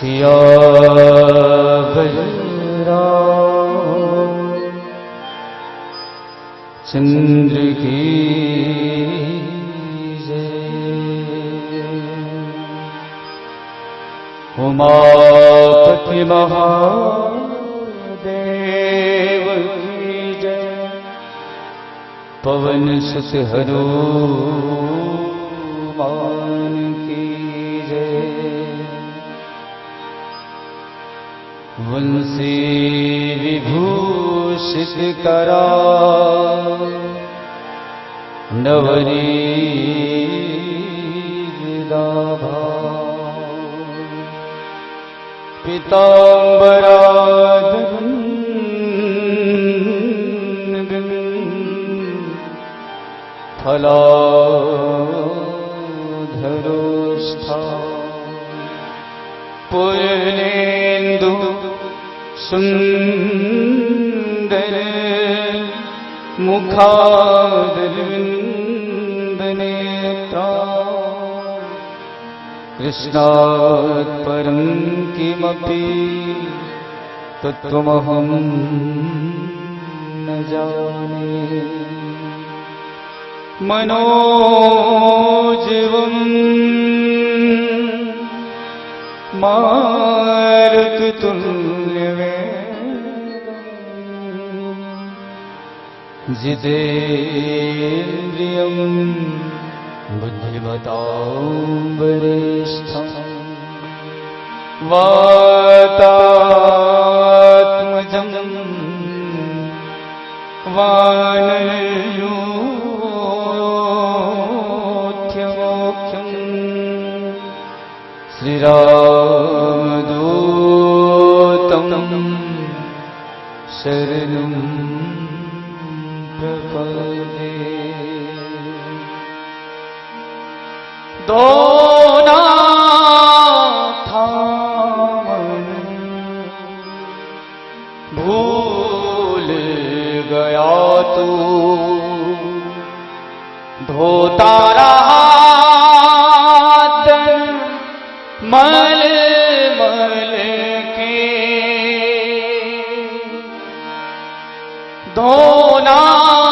सियावर चंद्र की उमापति महादेव की जय। पवन सुत हनुमान की जय। वंशी विभूषित करा नवनीदाभा पीताम्बराधरन् फलाधरोष्ठा पूर्णेन्दु सुंदर मुखारविन्दनेत्रा कृष्णात् परं किमपि तत्त्वमहं न जाने। मनोजवं मारुततुल्यवेगं जितेन्द्रियं बुद्धिमतां वरिष्ठं वातात्मजं वानरयूथ्यमोख्यं श्रीरामदूतं शरणं प्रपद्ये। दोनाथामन भूल गया तू धोता रहा तन मल मल के।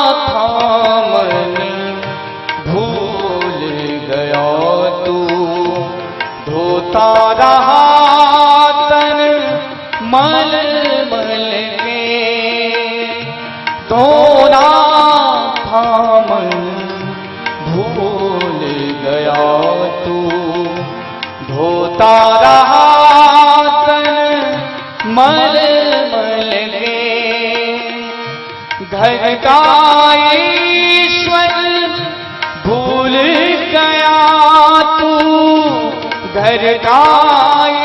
दोनाथामन भूल गया तू धोता रहा तन मल मल के। दोनाथामन भूल गया तू धोता रहा तन मल मल के। घर का ईश्वर भूल गया तू घर का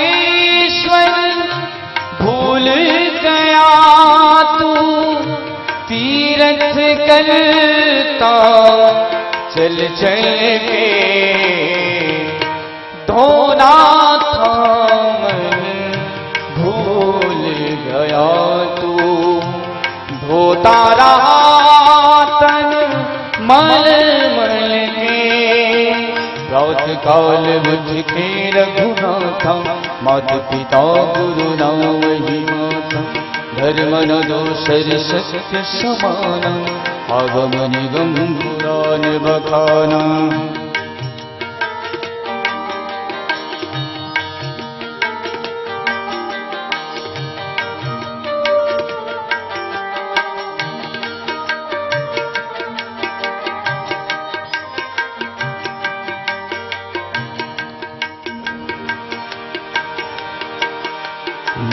ईश्वर भूल गया तू तीर्थ करता चल चल के। दोनाथामन भूल गया तू धोता रहा तन मल मल के। रात काल बुझ के रघुनाथा मात पिता गुरु नाम ही माता। धर्म न दोषर सत्य समाना आगम निगम पुराण बखाना।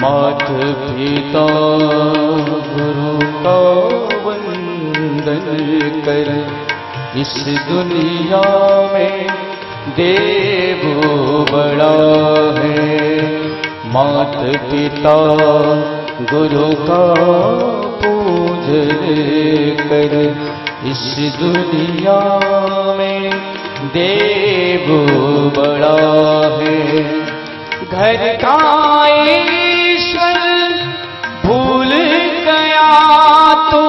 मात पिता गुरु का वंदन कर इस दुनिया में देव बड़ा है। मात पिता गुरु का पूजन कर इस दुनिया में देव बड़ा है। घर का ईश्वर भूल गया तू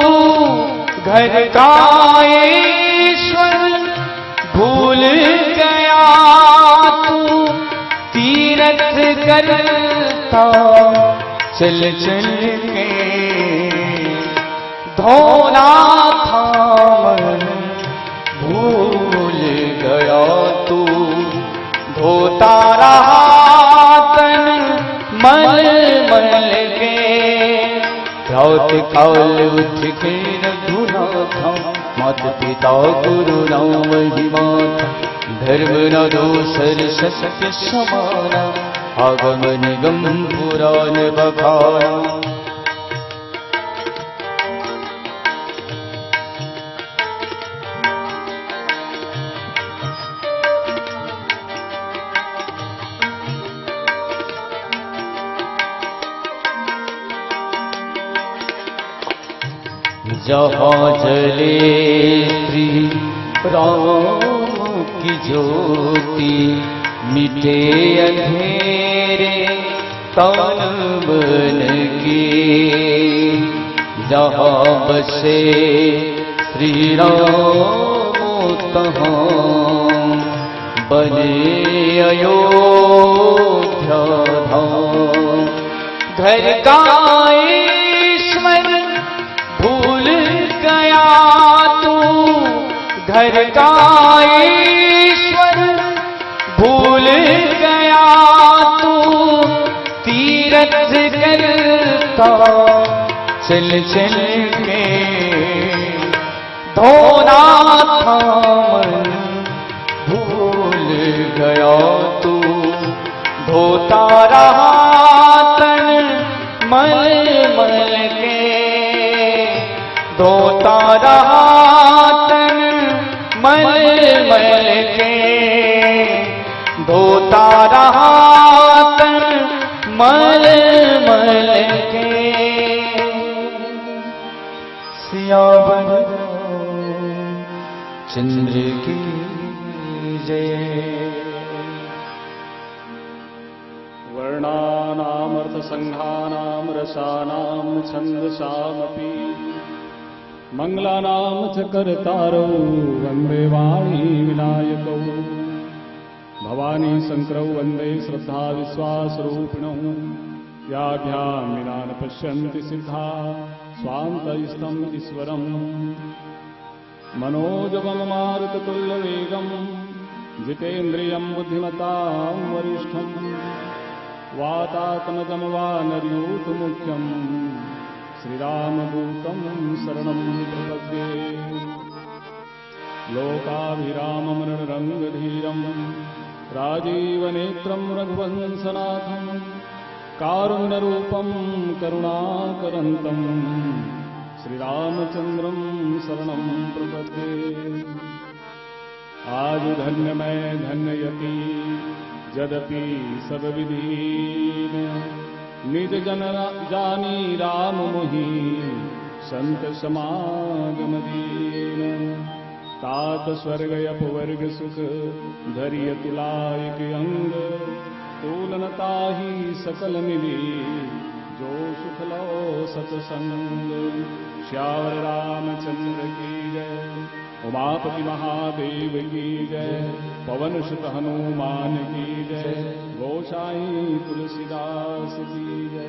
घर का ईश्वर भूल गया तू तीर्थ कर करता चल चल के, धोना था मन भूल गया तू, धोता रहा तन मल मल के, रात काल उठ के न धुना था, माता पिता गुरु नाम महिमा था, धर्म न दोसर सत्य समाना, आगम निगम पुराण बखाना। जहाँ जले श्री राम की ज्योति, मिटे अंधेरे तन मन के, जहाँ बसे श्री राम तहाँ बने अयोध्या धाम। घर का ईश्वर भूल गया तू, घर का ईश्वर भूल गया तू, तीरथ करता चल चल के, धोना था मन भूल गया तू, धोता रहा तन मल मल के, धोता रहा तन मल मल के, धोता रहा तन मल मल के। सियावर चंद्र की जय। वर्णानामर्थसंघानां रसानां छन्दसामपि, मंगलानां च कर्तारौ वन्दे वाणी विनायकौ, भवानी शंकरौ वन्दे श्रद्धा विश्वासरूपिणौ, याभ्यां विना न पश्यन्ति सिद्धा स्वान्तस्थं ईश्वरम्। मनोजवं मारुततुल्यवेगं जितेन्द्रियं बुद्धिमतां वरिष्ठं, वातात्मजं वानरयूथमुख्यं श्रीरामदूतं शरणं प्रपद्ये। लोकाभिरामं रणरङ्गधीरं राजीवनेत्रं रघुवंशनाथं, कारुण्यरूपं करुणाकरन्तं श्रीरामचन्द्रं शरणं प्रपद्ये। आज धन्य मैं धन्ययति यद्यपि सब विधीन, निज जन जानी राम मोहि संत समागम दीन। तात स्वर्ग अपवर्ग सुख धरिय तुलायक अंग, तूलनताहि सकल मिली जो सुख लो सतसंग। श्यावर रामचंद्र की जय, उमापति महादेव की जय, पवन सुत हनुमान की जय, गोसाई तुलसीदास की जय।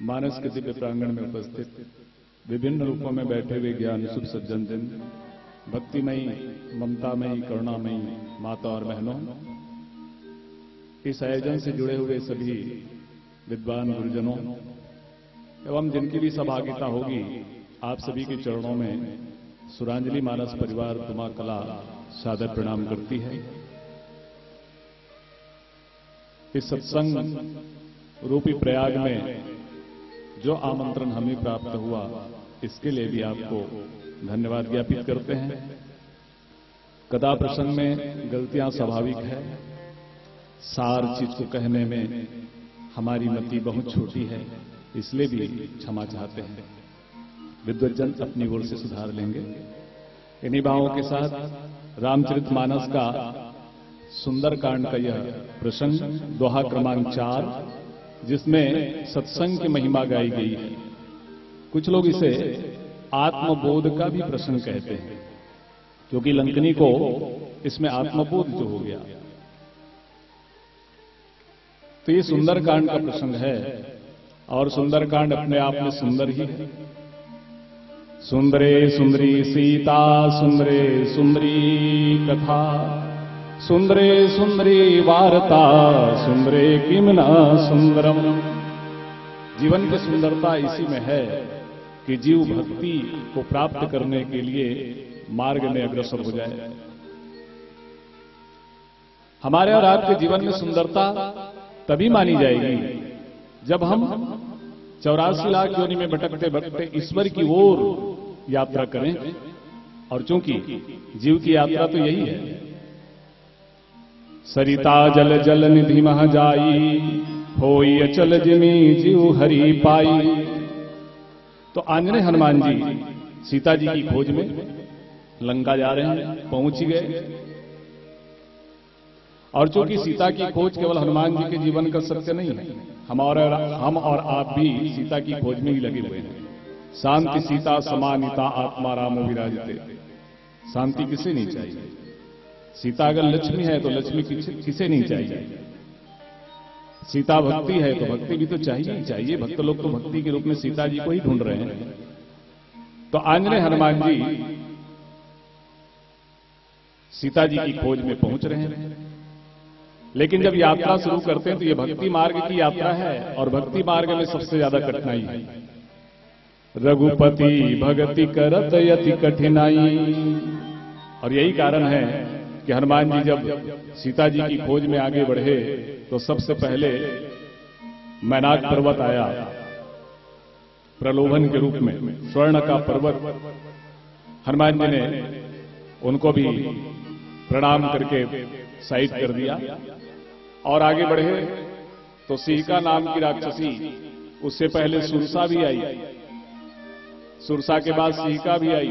मानस के दिव्य प्रांगण में उपस्थित विभिन्न रूपों में बैठे हुए ज्ञान शुभ सज्जन दिन, भक्तिमयी ममतामयी करुणामयी माता और बहनों, इस आयोजन से जुड़े हुए सभी विद्वान गुरुजनों एवं जिनकी भी सहभागिता होगी, आप सभी के चरणों में सुरांजलि मानस परिवार तुमा कला सादर प्रणाम करती है। इस सत्संग रूपी प्रयाग में जो आमंत्रण हमें प्राप्त हुआ, इसके लिए भी आपको धन्यवाद ज्ञापित करते हैं। कदा प्रसंग में गलतियां स्वाभाविक है, सार चीज को कहने में हमारी मति बहुत छोटी है, इसलिए भी क्षमा चाहते हैं। विद्वज्जन अपनी ओर से सुधार लेंगे। इन्हीं भावों के साथ रामचरितमानस का सुंदर कांड का यह प्रसंग दोहा क्रमांक 4, जिसमें सत्संग की महिमा गाई गई है। कुछ लोग इसे आत्मबोध का भी प्रसंग कहते हैं, क्योंकि लंकनी को इसमें आत्मबोध जो हो गया। तो ये सुंदरकांड का प्रसंग है और सुंदरकांड अपने आप में सुंदर ही है। सुंदरे सुंदरी सीता, सुंदरे सुंदरी कथा, सुंदरे सुंदरी वार्ता, सुंदरे किम न सुंदरम। जीवन की सुंदरता इसी में है कि जीव भक्ति को प्राप्त करने के लिए मार्ग में अग्रसर हो जाए। हमारे और आपके जीवन में सुंदरता तभी मानी जाएगी जब हम 84 लाख योनि में भटकते भटकते ईश्वर की ओर यात्रा करें। और चूंकि जीव की यात्रा तो यही है, सरिता जल जल निधि मह जाई, होई अचल जिमी जीव हरि पाई। तो आंजनेय हनुमान जी सीता जी की खोज में लंका जा रहे हैं, पहुंच ही गए। और चूंकि सीता की खोज केवल हनुमान जी के जीवन का सत्य नहीं है, हम और आप भी सीता की खोज में ही लगे हुए हैं। शांति सीता समानिता आत्मा राम विराजते। शांति किसे नहीं चाहिए? सीता अगर लक्ष्मी है तो लक्ष्मी किसे नहीं चाहिए? सीता भक्ति है तो भक्ति भी तो चाहिए ही चाहिए। भक्त लोग तो भक्ति के रूप में सीता जी को ही ढूंढ रहे हैं। तो आंजनेय हनुमान जी सीता जी की खोज में पहुंच रहे हैं। लेकिन जब यात्रा शुरू करते हैं तो ये भक्ति मार्ग की यात्रा है और भक्ति मार्ग में सबसे ज्यादा कठिनाई है। रघुपति भगति करत यति कठिनाई। और यही कारण है कि हनुमान जी जब सीता जी की खोज में आगे बढ़े तो सबसे पहले मैनाक पर्वत आया प्रलोभन के रूप में, स्वर्ण का पर्वत। हनुमान जी ने उनको भी प्रणाम करके साइड कर दिया और आगे बढ़े तो सिहिका नाम की राक्षसी, उससे पहले सुरसा भी आई, सुरसा के बाद सिहिका भी आई।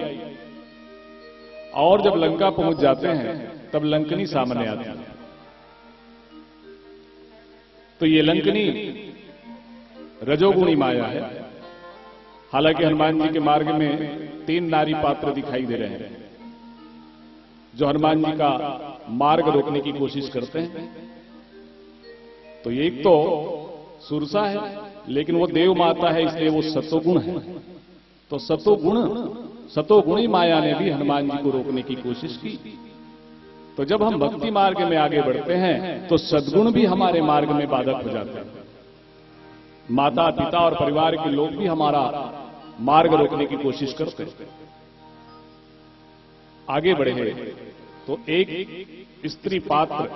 और जब लंका पहुंच जाते हैं तब लंकनी सामने आती है। तो ये लंकनी रजोगुणी माया है। हालांकि हनुमान जी के मार्ग में 3 नारी पात्र दिखाई दे रहे हैं जो हनुमान जी का मार्ग रोकने की कोशिश करते हैं। तो एक तो सुरसा है, लेकिन वो देव माता है इसलिए वो सतोगुण है। तो सतोगुणी माया ने भी हनुमान जी को रोकने की कोशिश की। तो जब हम भक्ति मार्ग में आगे बढ़ते हैं तो सद्गुण भी हमारे मार्ग में बाधक हो जाते हैं। माता पिता और परिवार के लोग भी हमारा मार्ग रोकने की कोशिश करते हैं। आगे बढ़े तो एक स्त्री पात्र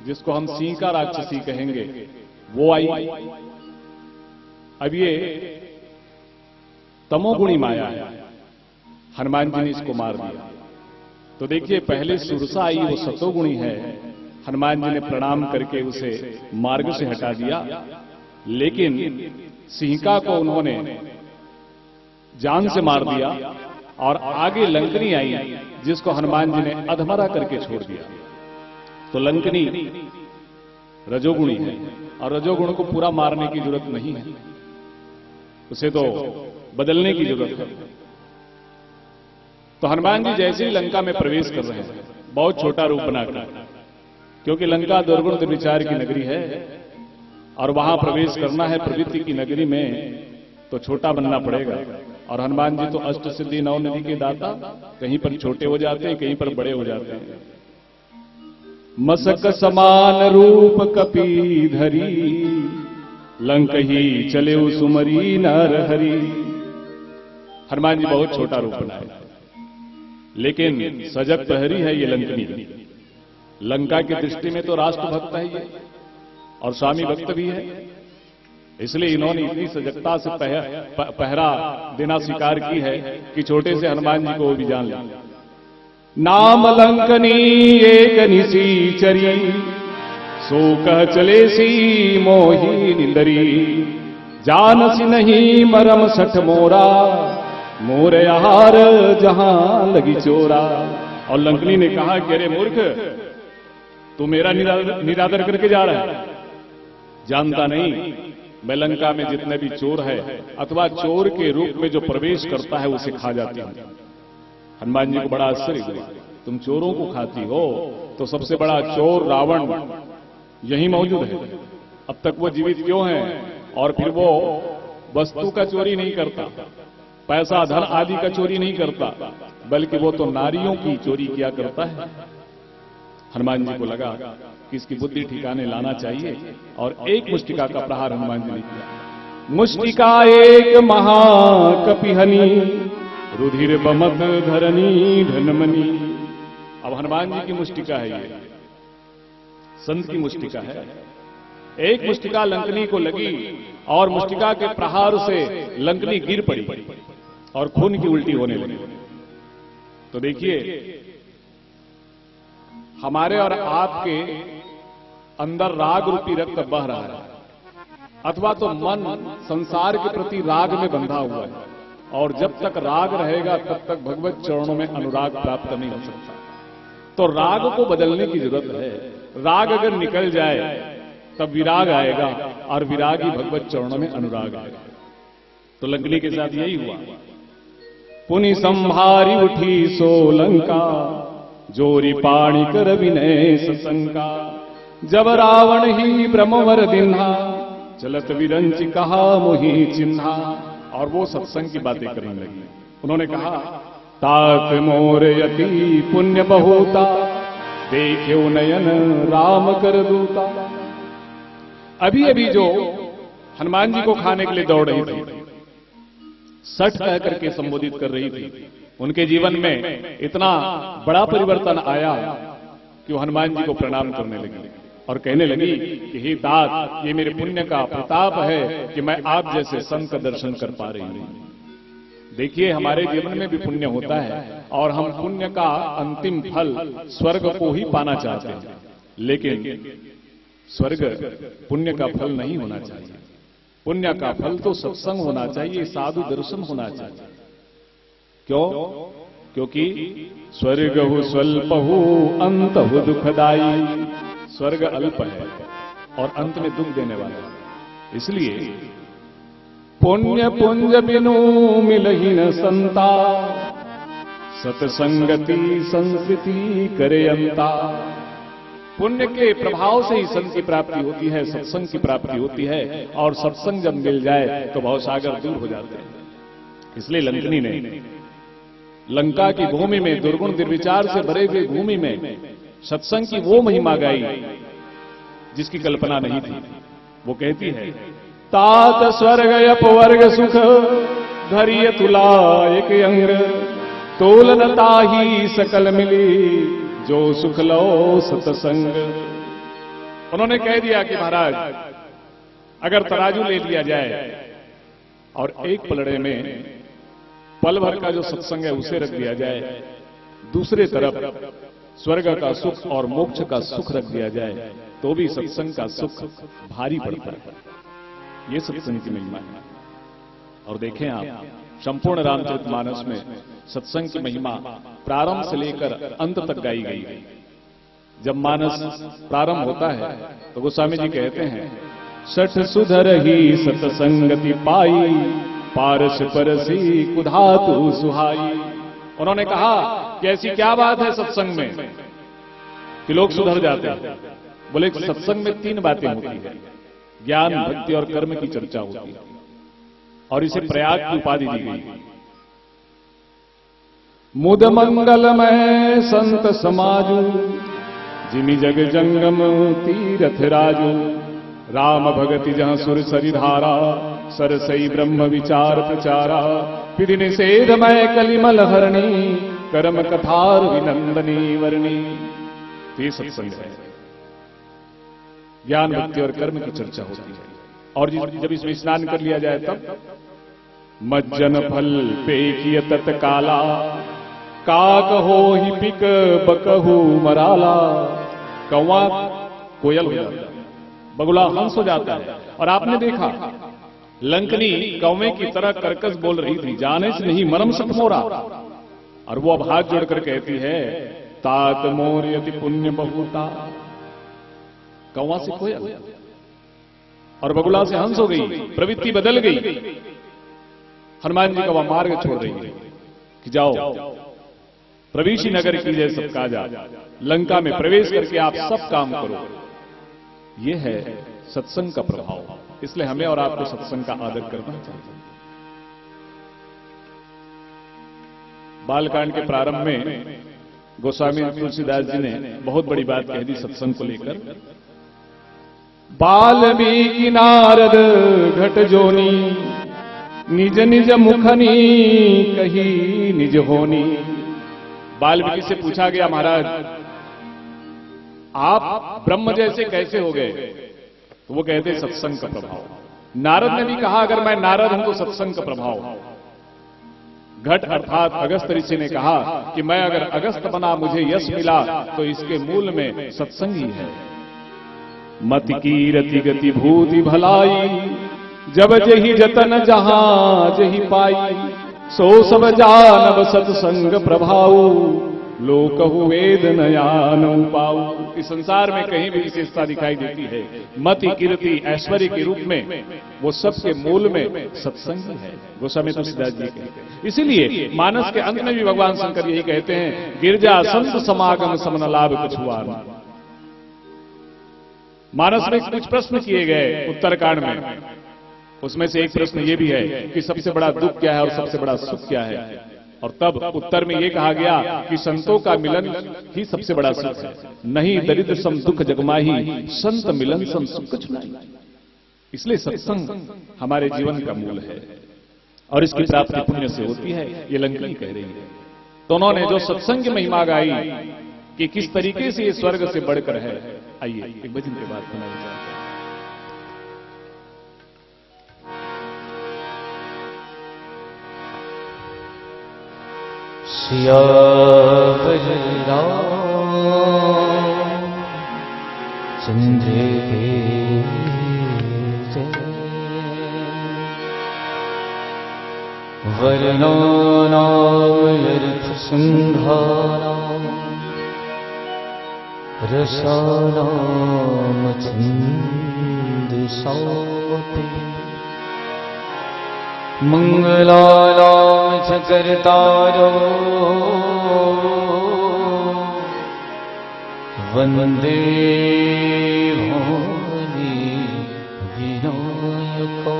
जिसको हम सिहिका राक्षसी कहेंगे वो आई। अब ये तमोगुणी माया है, हनुमान जी ने इसको मार दिया। तो देखिए पहले सुरसा आई, वो सतोगुणी है, हनुमान जी ने प्रणाम करके उसे मार्ग से हटा दिया। लेकिन सिहिका को उन्होंने जान से मार दिया और आगे लंकनी आई जिसको हनुमान जी ने अधमरा करके छोड़ दिया। तो लंकनी रजोगुणी है और रजोगुण को पूरा मारने की जरूरत नहीं है, उसे तो बदलने की जरूरत है। तो हनुमान जी जैसे ही लंका में प्रवेश कर रहे हैं बहुत छोटा रूप बनाकर, क्योंकि लंका दुर्गुण दुर्विचार की नगरी है और वहां प्रवेश करना है प्रवृत्ति की नगरी में तो छोटा बनना पड़ेगा। और हनुमान जी तो अष्ट सिद्धि 9 निधि के दाता, कहीं पर छोटे हो जाते हैं कहीं पर बड़े हो जाते हैं। मसक समान रूप कपी धरी, लंक ही चले सुमरी नर हरि। हनुमान जी बहुत छोटा रूप बनाए, लेकिन सजग पहरी है ये लंकनी। लंका की दृष्टि में तो राष्ट्रभक्त है ये और स्वामी भक्त भी है, इसलिए इन्होंने इतनी सजगता से पहरा देना स्वीकार की है कि छोटे से हनुमान जी को भी जान लिया। नाम लंकनी एक निशीचरी, सो कह चले सी मोही निंदरी। जानसी नहीं मरम सठ मोरा, मोरे आहार जहां लगी चोरा। और लंकनी ने कहा कि अरे मूर्ख, तू मेरा निरादर करके जा रहा है, जानता नहीं मैं लंका में जितने भी चोर है अथवा चोर के रूप में जो प्रवेश करता है उसे खा जाती हूं। हनुमान जी को बड़ा आश्चर्य हुआ, तुम चोरों को खाती हो? तो सबसे बड़ा चोर रावण यही मौजूद है। अब तक वो जीवित क्यों हैं? और फिर वो वस्तु का चोरी नहीं करता, पैसा धन आदि का चोरी नहीं करता, बल्कि वो तो नारियों की चोरी किया करता है। हनुमान जी को लगा कि इसकी बुद्धि ठिकाने लाना चाहिए और एक मुष्टिका का प्रहार हनुमान जी ने किया। मुष्टिका एक महाकपिहनी, रुधिर बमक धरनी धनमनी। अब हनुमान जी की मुष्टिका है, ये संत की मुष्टिका है। एक मुष्टिका लंकनी को लगी और मुष्टिका के प्रहार से लंकनी गिर पड़ी और खून की उल्टी होने लगी। तो देखिए, हमारे और आपके अंदर राग रूपी रक्त बह रहा है, अथवा तो मन संसार के प्रति राग में बंधा हुआ है, और जब तक राग रहेगा तब तक भगवत चरणों में अनुराग प्राप्त नहीं हो सकता। तो राग को बदलने की जरूरत है। राग अगर निकल जाए तब विराग आएगा, और विराग ही भगवत चरणों में अनुराग आएगा। तो लंकनी के साथ यही हुआ। पुनि संभारी उठी सोलंका, जोरी पाणी कर विनय सशंका। जब रावण ही ब्रह्मवर दिन्हा, चलत विरंच कहा मोहि चिन्हा। और वो सत्संग की बातें करने लगी। उन्होंने कहा, तात मोर यति पुण्य बहुता, देख्यो नयन राम कर दूता। अभी अभी जो हनुमान जी को खाने के लिए दौड़ रही थी, सठ कह करके संबोधित कर रही थी, उनके जीवन में इतना बड़ा परिवर्तन आया कि वो हनुमान जी को प्रणाम करने लगी और कहने लगी कि हे तात, ये मेरे पुण्य का प्रताप है कि मैं आप जैसे संत का दर्शन कर पा रही हूं। देखिए, हमारे जीवन में भी पुण्य होता है और हम पुण्य का अंतिम फल स्वर्ग को ही पाना चाहते हैं, लेकिन स्वर्ग पुण्य का फल नहीं होना चाहिए। पुण्य का फल तो सत्संग होना चाहिए, साधु दर्शन होना चाहिए। क्यों? क्योंकि स्वर्ग हु स्वल्प हु अंत हु दुखदाई। स्वर्ग अल्प है और अंत में दुख देने वाला है। इसलिए पुण्य पुंज बिनु मिलहि न संता, सतसंगति संस्कृति करे अंता। पुण्य के प्रभाव से ही संत की प्राप्ति होती है, सत्संग की प्राप्ति होती है, और सत्संग जब मिल जाए तो भवसागर दूर हो जाते हैं। इसलिए लंकनी ने लंका की भूमि में, दुर्गुण दुर्विचार से भरे हुए भूमि में सत्संग की वो महिमा गाई जिसकी कल्पना नहीं थी। वो कहती है, तात स्वर्ग अपवर्ग सुख, धरिय तुला एक अंग। तोलन ताही सकल मिली, जो सुख लो सतसंग। उन्होंने कह दिया कि महाराज, अगर तराजू ले लिया जाए और एक पलड़े में पल भर का जो सत्संग है उसे रख दिया जाए, दूसरे तरफ स्वर्ग का सुख और मोक्ष का सुख रख दिया जाए, तो भी सत्संग का सुख भारी पड़ता है। ये सत्संग की महिमा है। और देखें आप, संपूर्ण रामचरितमानस में सत्संग की महिमा प्रारंभ से लेकर अंत तक गाई गई है। जब मानस प्रारंभ होता है तो गोस्वामी जी कहते हैं, सठ सुधर ही सत्संगति पाई, पारस परसी कुधातु सुहाई। उन्होंने कहा कि ऐसी क्या बात है सत्संग में कि लोग सुधर जाते हैं। बोले, सत्संग में 3 बातें होती है, ज्ञान, भक्ति और कर्म की चर्चा होती है, और इसे प्रयाग की उपाधि दी गई। मुद मंगलमय संत समाजू, जिमि जग जंगम तीरथ राजू। राम भगति जहाँ सुर सरिधारा, सरसई ब्रह्म विचार प्रचारा। विधि निषेधमय कलिमल हरणी, कर्म कथार विनंदनी वर्णी। ये सत्संग है, ज्ञान, भक्ति और कर्म की चर्चा होती है। और जब इसमें स्नान कर लिया जाए तब मज्जन फल पेखिय तत्काला, काक हो ही पिक बकहू मराला। कौवा कोयल हो जाता है, बगुला हंस हो जाता है। और आपने देखा, लंकनी कौवे की तरह कर्कश बोल रही थी, जाने से नहीं मरम सत मोरा। और वो अब हाथ जोड़कर कहती है, तात मोर यदि पुण्य बहुता। कौवा से कोयल और बगुला से हंस हो गई, प्रवृत्ति बदल गई। हनुमान जी का वह मार्ग छोड़ रही है कि जाओ प्रवेशी नगर कीजिए सबका जा, लंका में प्रवेश करके आप सब काम करो। ये है सत्संग का प्रभाव। इसलिए हमें और आपको सत्संग का आदर करना चाहिए। बालकांड के प्रारंभ में गोस्वामी तुलसीदास जी ने बहुत बड़ी बात कह दी सत्संग को लेकर। बाल्मीकि नारद घट जोनी, निज निज मुखनी कही निज होनी। बाल्मीकि से पूछा गया, महाराज आप ब्रह्म जैसे कैसे हो गए? तो वो कहते सत्संग का प्रभाव। नारद ने भी कहा, अगर मैं नारद हूं तो सत्संग का प्रभाव। घट अर्थात अगस्त ऋषि ने कहा कि मैं अगर अगस्त बना, मुझे यश मिला, तो इसके मूल में सत्संग ही है। मति की रति गति भूति भलाई, जब जही जतन जहां जही पाई। सो सब जानब सत्संग प्रभाव, लोकहु वेद नयान पाऊ। इस संसार में कहीं भी विशेषता दिखाई देती है, मति कीर्ति ऐश्वर्य के रूप में, वो सबके मूल में सत्संग है। गोस्वामी तुलसीदास जी कहते हैं। इसीलिए मानस के अंत में भी भगवान शंकर यही कहते हैं, गिरजा संत समागम समन लाभ कुछ हुआ न। मानस में कुछ प्रश्न किए गए उत्तरकांड में, उसमें से एक प्रश्न ये भी है कि सबसे बड़ा दुख क्या है और सबसे बड़ा सुख क्या है। और तब उत्तर में यह कहा गया कि संतों का मिलन ही सबसे बड़ा सुख है। नहीं दरिद्र सम दुख जगमाही, संत मिलन सम सुख कुछ नहीं। इसलिए सत्संग हमारे जीवन का मूल है और इसकी प्राप्ति पुण्य से होती है, ये लंकनी कह रही है। तो उन्होंने जो सत्संग की महिमा गाई कि किस तरीके से ये स्वर्ग से बढ़कर है, आइए एक भजन के बाद सुना जाता है। सियावर चंद्र के जय, वर्णनामयर्थ सिंहानां रसानाम छंदसावते। मंगलानां च कर्तारो वंदे भवानी विनायको।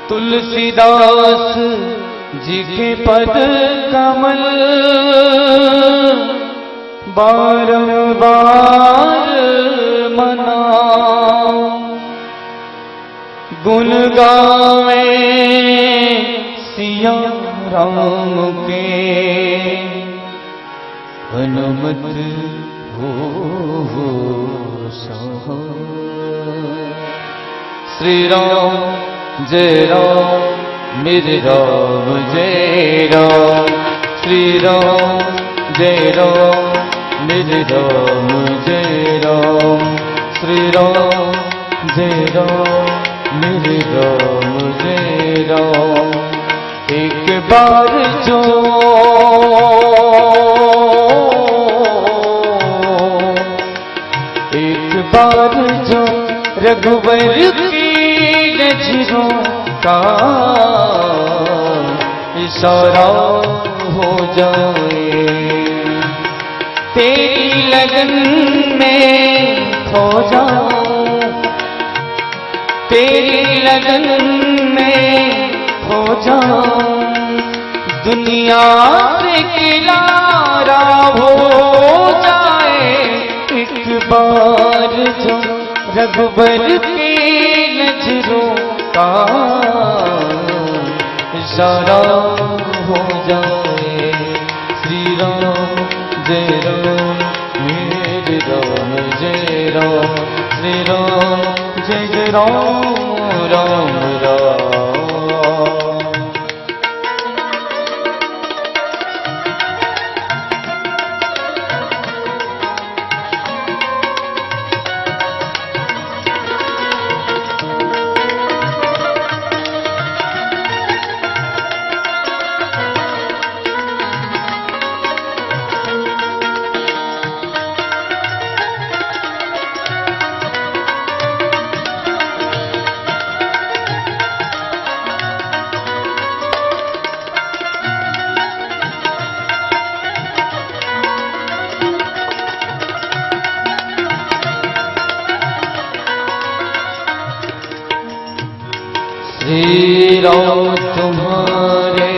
तुलसीदास जी के पद कमल बारंबार मनाओ। गुण गावे सिया राम के, हनुमत हो सहाय। श्री राम जय राम मेरे राम जय राम। श्री राम जय राम मेरे राम जय राम। श्री राम जय राम मेरे राम जय राम। एक बार जो रघुवर की नजरों का इशारा हो जाए, तेरी लगन में खो जाऊं, तेरी लगन में खो जाऊं। दुनिया से किनारा हो जाए एक बार जो रघुबर की नजरों का इशारा हो जाए। श्री राम जय राम मेरे राम जय राम। श्री राम जय जय राम राम राम। श्री राम तुम्हारे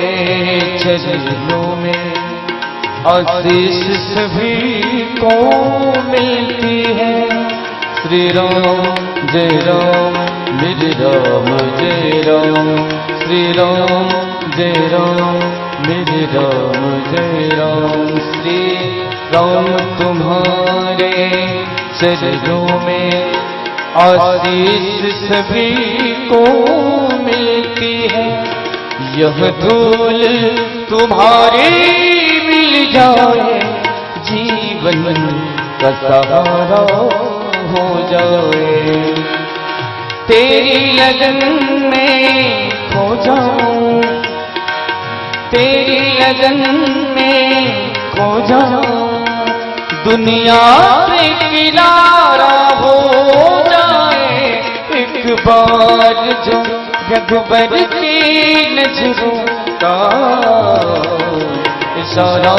चरणों में आशीष सभी को मिलती है। श्री राम जय राम मेरे राम जय राम, श्री राम जय राम मेरे राम जय राम। श्री राम तुम्हारे चरणों में आशीष सभी को मिलती है। यह धूल तुम्हारी मिल जाए, जीवन का सहारा हो जाए। तेरी लगन में खो जाऊं, तेरी लगन में खो जाऊं, दुनिया से किनारा हो जाए। एक बार जो रघुबर की नजरों का इशारा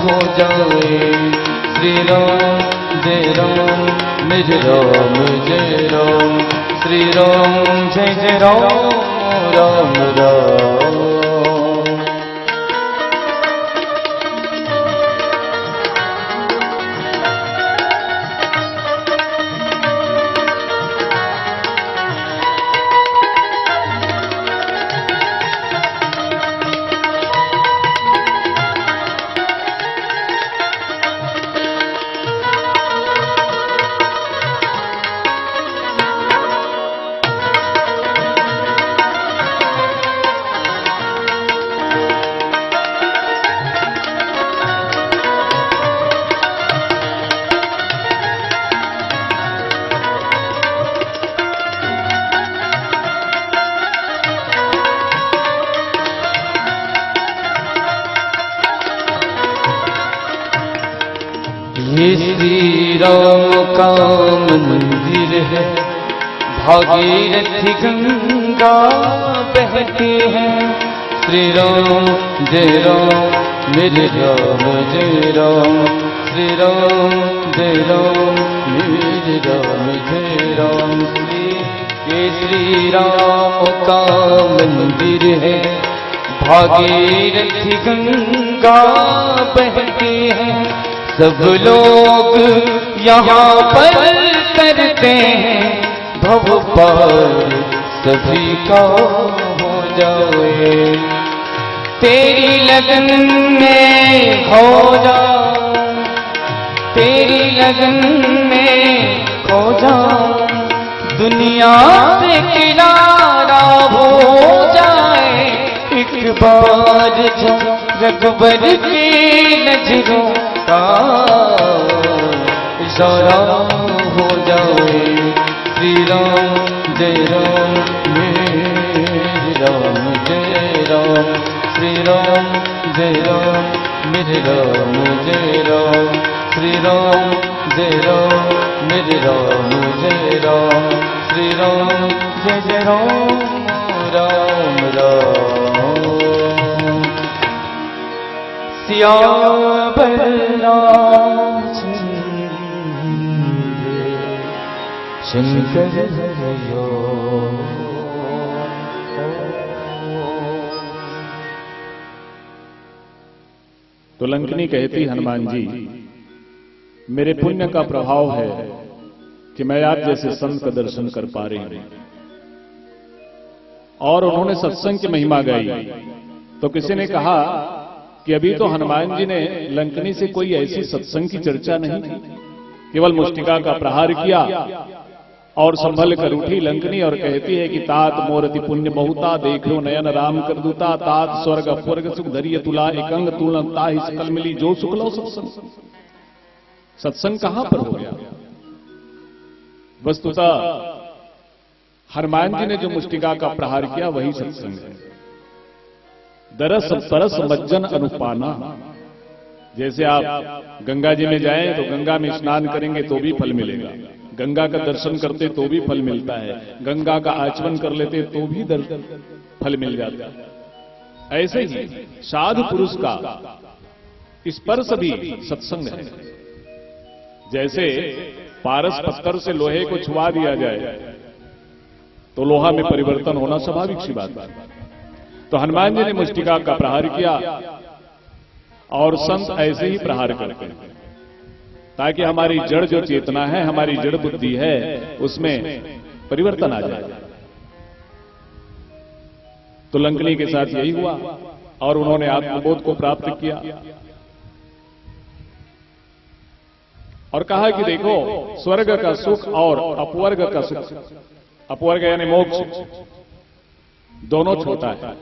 हो जाए। श्री राम जय राम मेरे राम जय राम, श्री राम जय जय राम राम राम। ये श्री राम का मंदिर है, भागीरथी गंगा बहती है। श्री राम जय राम मेरे राम जय राम, श्री राम जय राम मेरे राम जय राम। ये श्री राम का मंदिर है, भागीरथी गंगा बहती है। सब लोग यहाँ पर करते हैं भव पार सभी का हो जाए। तेरी लगन में खो जाऊं, तेरी लगन में खो जाऊं, दुनिया से किनारा हो जाए। एक बार जो रघुबर की नजरों का इशारा हो जाए। श्री राम जय राम मेरे राम जय राम, श्री राम जय राम मेरे राम जय राम, श्री राम जय राम मेरे राम जय राम, श्री राम जय जय राम राम राम। सियावर रामचंद्र शंकर हरियो। तो लंकिनी कहती हनुमान जी, मेरे पुण्य का प्रभाव है कि मैं आप जैसे संत का दर्शन कर पा रही हूं। और उन्होंने सत्संग की महिमा गाई। तो किसी ने कहा कि अभी तो हनुमान जी ने लंकिनी से कोई ऐसी सत्संग की चर्चा नहीं की, केवल मुष्टिका का प्रहार किया और संभल कर उठी लंकिनी और कहती है कि तात मोरति पुण्य बहुता, देख लो नयन राम कर दूता, तात स्वर्ग अपवर्ग सुख धरिय तुला, एकंग तुलनता ही सकल मिली जो सुख लो सत्संग। सत्संग कहां पर हो गया? वस्तुतः हनुमान जी ने जो मुष्टिका का प्रहार किया वही सत्संग है। दरस परस मज्जन अनुपाना। जैसे आप गंगा जी में जाएं तो गंगा में स्नान करेंगे तो भी फल मिलेगा, गंगा का दर्शन करते तो भी फल मिलता है, गंगा का आचमन कर लेते तो भी फल मिल जाता है। ऐसे ही साधु पुरुष का स्पर्श भी सत्संग है। जैसे पारस पत्थर से लोहे को छुआ दिया जाए तो लोहा में परिवर्तन होना स्वाभाविक सी बात है। तो हनुमान जी ने मुष्टिका का प्रहार किया और संत ऐसे ही प्रहार करते हैं ताकि हमारी जड़ जो चेतना है, हमारी जड़ बुद्धि है, उसमें परिवर्तन आ जाए। तो लंकनी के साथ यही हुआ और उन्होंने आत्मबोध को प्राप्त किया और कहा कि देखो, स्वर्ग का सुख और अपवर्ग का सुख, अपवर्ग यानी मोक्ष, दोनों छोटा है।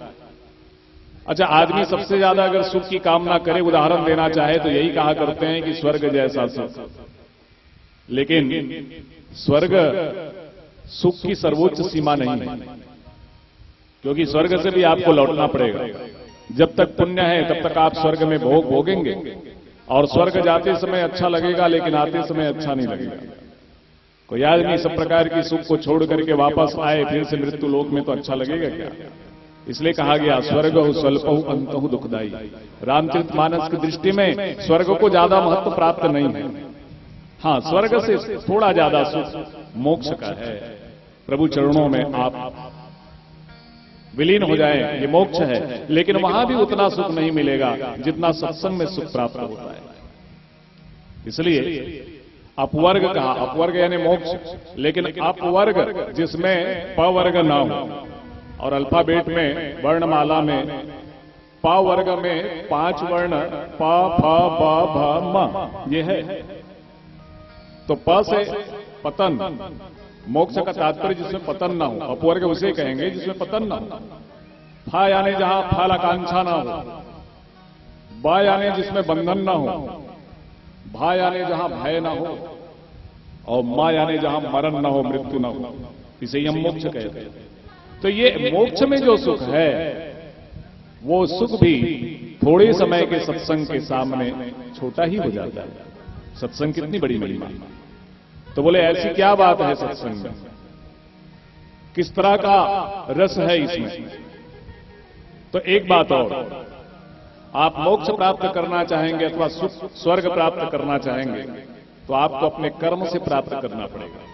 अच्छा, आदमी सबसे ज्यादा अगर सुख की कामना करे, उदाहरण देना चाहे तो यही कहा करते हैं कि स्वर्ग जैसा सुख। लेकिन स्वर्ग सुख की सर्वोच्च सीमा नहीं है, क्योंकि स्वर्ग से भी आपको लौटना पड़ेगा। जब तक पुण्य है तब तक आप स्वर्ग में भोग भोगेंगे और स्वर्ग जाते समय अच्छा लगेगा लेकिन आते समय अच्छा नहीं लगेगा। कोई आदमी सब प्रकार की सुख को छोड़ करके वापस आए फिर से मृत्यु लोक में, तो अच्छा लगेगा क्या? इसलिए कहा गया स्वर्ग स्वल्पहु अंतहु दुखदाई। रामचरितमानस की दृष्टि में स्वर्ग को ज्यादा महत्व प्राप्त नहीं है। हाँ, स्वर्ग से थोड़ा ज्यादा सुख मोक्ष का है। प्रभु चरणों में आप विलीन हो जाएं, ये मोक्ष है। लेकिन वहां भी उतना सुख नहीं मिलेगा जितना सत्संग में सुख प्राप्त होता है। इसलिए अपवर्ग कहा, अपवर्ग यानी मोक्ष, लेकिन अपवर्ग जिसमें पवर्ग ना हो। और अल्फाबेट में वर्णमाला में प वर्ग में 5 वर्ण प फ ब भ म ये है। तो प से पतन, मोक्ष का तात्पर्य जिसमें पतन ना हो। अपवर्ग उसे कहेंगे जिसमें पतन ना हो। फा यानी जहां फल आकांक्षा ना हो, ब यानी जिसमें बंधन ना हो, भा यानी जहां भय ना हो, और मां यानी जहां मरण ना हो, मृत्यु ना हो। इसे हम मोक्ष कहते हैं। तो ये मोक्ष में जो सुख है, वो सुख भी थोड़े समय के सत्संग के सामने छोटा ही हो जाता है। सत्संग कितनी बड़ी महिमा। तो बोले ऐसी क्या बात है सत्संग में, किस तरह का रस है इसमें? तो एक बात और, आप मोक्ष प्राप्त करना चाहेंगे अथवा सुख स्वर्ग प्राप्त करना चाहेंगे तो आपको अपने कर्म से प्राप्त करना पड़ेगा।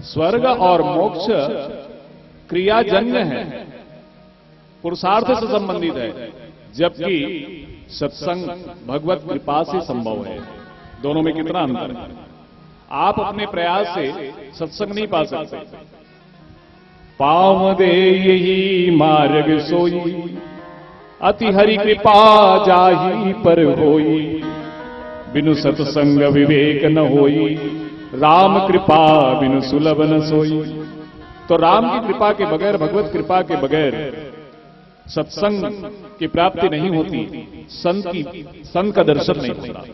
स्वर्ग और मोक्ष क्रियाजन्य है, पुरुषार्थ से संबंधित है, जबकि सत्संग भगवत कृपा से संभव है। दोनों में कितना अंतर है। आप अपने प्रयास से सत्संग नहीं पा सकते। पाव दे यही मार्ग सोई, अति हरि कृपा जाही पर होई, बिनु सत्संग विवेक न होई, राम कृपा बिनु सुलभ न सोई। तो राम की कृपा के बगैर, भगवत कृपा के बगैर सत्संग की प्राप्ति नहीं होती, संत का दर्शन नहीं होता।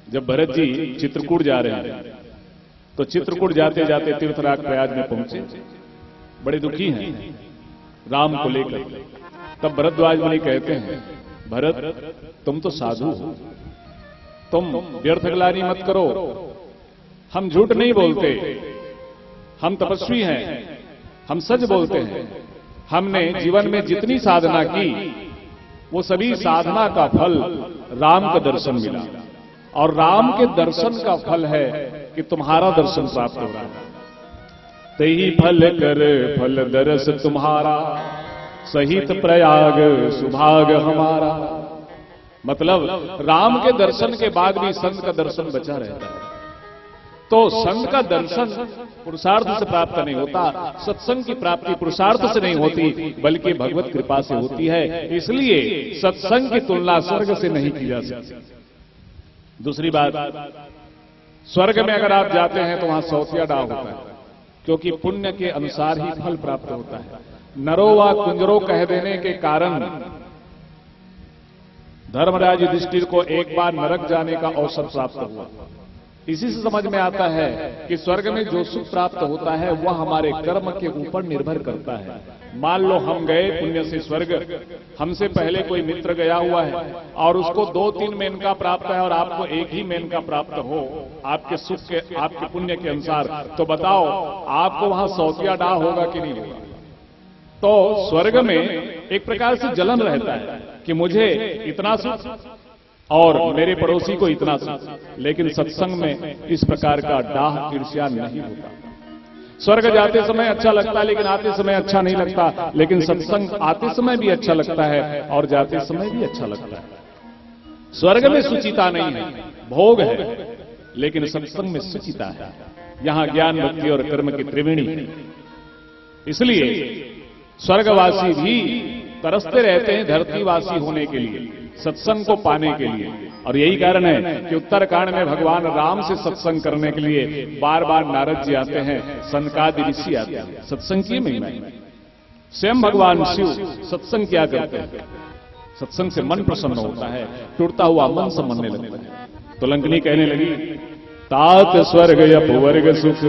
जब भरत जी चित्रकूट जा रहे हैं तो चित्रकूट जाते जाते तीर्थराज प्रयाग में पहुंचे, बड़े दुखी हैं राम को लेकर। तब भरद्वाज मुनि कहते हैं, भरत तुम तो साधु हो, तुम व्यर्थ ग्लानि मत करो। हम झूठ नहीं बोलते, हम तपस्वी हैं, हम सच बोलते हैं। हमने जीवन में जितनी साधना की वो सभी साधना का फल राम का दर्शन मिला, और राम के दर्शन का फल है कि तुम्हारा दर्शन प्राप्त हो रहा है। तही फल कर फल दरस तुम्हारा, सहित प्रयाग सुभाग हमारा। मतलब राम के दर्शन के बाद भी संत का दर्शन बचा रहता है। तो संत का दर्शन पुरुषार्थ से प्राप्त नहीं होता, सत्संग की प्राप्ति पुरुषार्थ से नहीं होती बल्कि भगवत कृपा से होती है। इसलिए सत्संग की तुलना स्वर्ग से नहीं की जा सकती। दूसरी बात, स्वर्ग में अगर आप जाते हैं तो वहां सौतिया डाह होता है, क्योंकि पुण्य के अनुसार ही फल प्राप्त होता है। नरो व कुंजरो कह देने के कारण धर्मराज युधिष्ठिर को एक बार नरक जाने का अवसर प्राप्त हुआ। इसी से समझ में आता है कि स्वर्ग में जो सुख प्राप्त होता है वह हमारे कर्म के ऊपर निर्भर करता है। मान लो हम गए पुण्य से स्वर्ग, हमसे पहले कोई मित्र गया हुआ है और उसको 2-3 मेनका प्राप्त है और आपको एक ही मेनका प्राप्त हो आपके सुख के, आपके पुण्य के अनुसार, तो बताओ आपको वहां सौतिया डाह होगा कि नहीं होगा? तो स्वर्ग में एक प्रकार से जलन रहता है कि मुझे इतना सुख और मेरे पड़ोसी को इतना सुख, लेकिन सत्संग में इस प्रकार का डाह ईर्ष्या नहीं होता। स्वर्ग जाते समय अच्छा लगता है लेकिन आते समय अच्छा नहीं लगता, लेकिन सत्संग आते समय भी अच्छा लगता है और जाते समय भी अच्छा लगता है। स्वर्ग में सुचिता नहीं है, भोग है, लेकिन सत्संग में सुचिता है। यहां ज्ञान भक्ति और कर्म की त्रिवेणी है। इसलिए स्वर्गवासी भी तरसते रहते हैं धरतीवासी होने के लिए, सत्संग को पाने के लिए। और यही कारण है कि उत्तरकांड में भगवान राम से सत्संग करने के लिए बार बार नारद जी आते हैं, सनकादि ऋषि आते हैं। सत्संग की महिमा है। स्वयं भगवान शिव सत्संग क्या करते हैं? सत्संग से मन प्रसन्न होता है, टूटता हुआ मन संभलने लगता है। तो लंकनी कहने लगी, तात स्वर्ग अपवर्ग सुख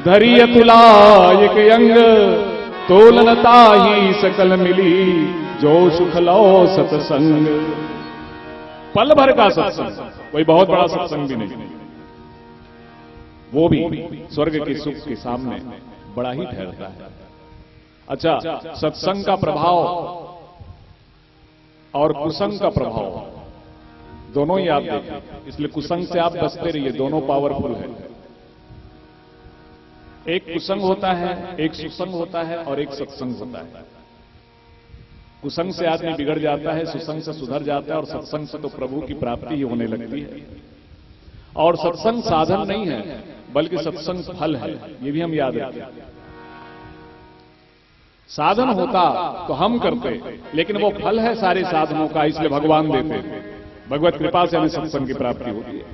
धरी अतुलायक अंग, तोलनता ही सकल मिली जो सुख लो सत्संग। पल भर का सत्संग, कोई बहुत बड़ा सत्संग भी नहीं, वो भी स्वर्ग के सुख के सामने बड़ा ही ठहरता है। अच्छा, सत्संग का प्रभाव और कुसंग का प्रभाव दोनों ही आप देखें, इसलिए कुसंग से आप बचते रहिए, दोनों पावरफुल है। एक कुसंग होता है, एक सुसंग होता है और एक सत्संग होता है। कुसंग से आदमी बिगड़ जाता है, सुसंग से सुधर जाता है और सत्संग से तो प्रभु की प्राप्ति ही होने लगती है। और सत्संग साधन नहीं है बल्कि सत्संग फल है, ये भी हम याद रखें। साधन होता तो हम करते, लेकिन वो फल है सारे साधनों का, इसलिए भगवान देते। भगवत कृपा से हमें सत्संग की प्राप्ति होती है।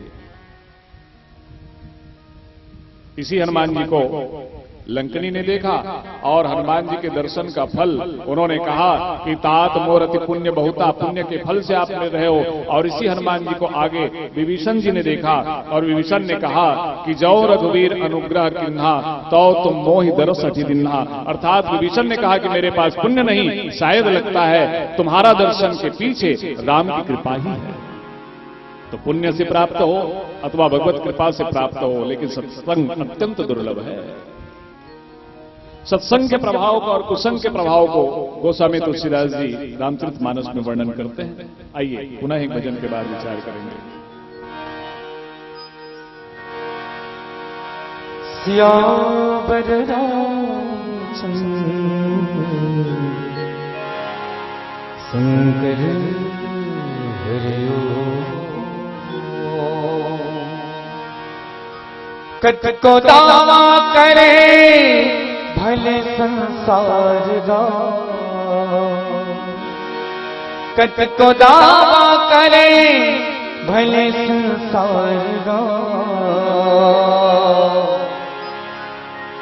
इसी हनुमान जी को लंकनी ने देखा और हनुमान जी के दर्शन का फल उन्होंने कहा कि तात मोर अति पुण्य बहुता, पुण्य के फल से आप रहे हो। और इसी हनुमान जी को आगे विभीषण जी ने देखा और विभीषण ने कहा कि जौ रघुवीर अनुग्रह किन्हा तो तुम मोहि दरस अति दिन्हा। अर्थात विभीषण ने कहा कि मेरे पास पुण्य नहीं, शायद लगता है तुम्हारा दर्शन के पीछे राम की कृपा ही है। तो पुण्य से प्राप्त हो अथवा भगवत कृपा से प्राप्त हो, लेकिन सत्संग अत्यंत दुर्लभ है। सत्संग के प्रभाव को और कुसंग के प्रभाव को गोस्वामी तुलसीदास जी रामचरितमानस में वर्णन करते हैं। आइए पुनः एक भजन के बाद विचार करेंगे। सियावर रामचंद्र शंकर हरिओ कत को दावा करे भले संसार गा, कत को दावा करे भले संसार गा।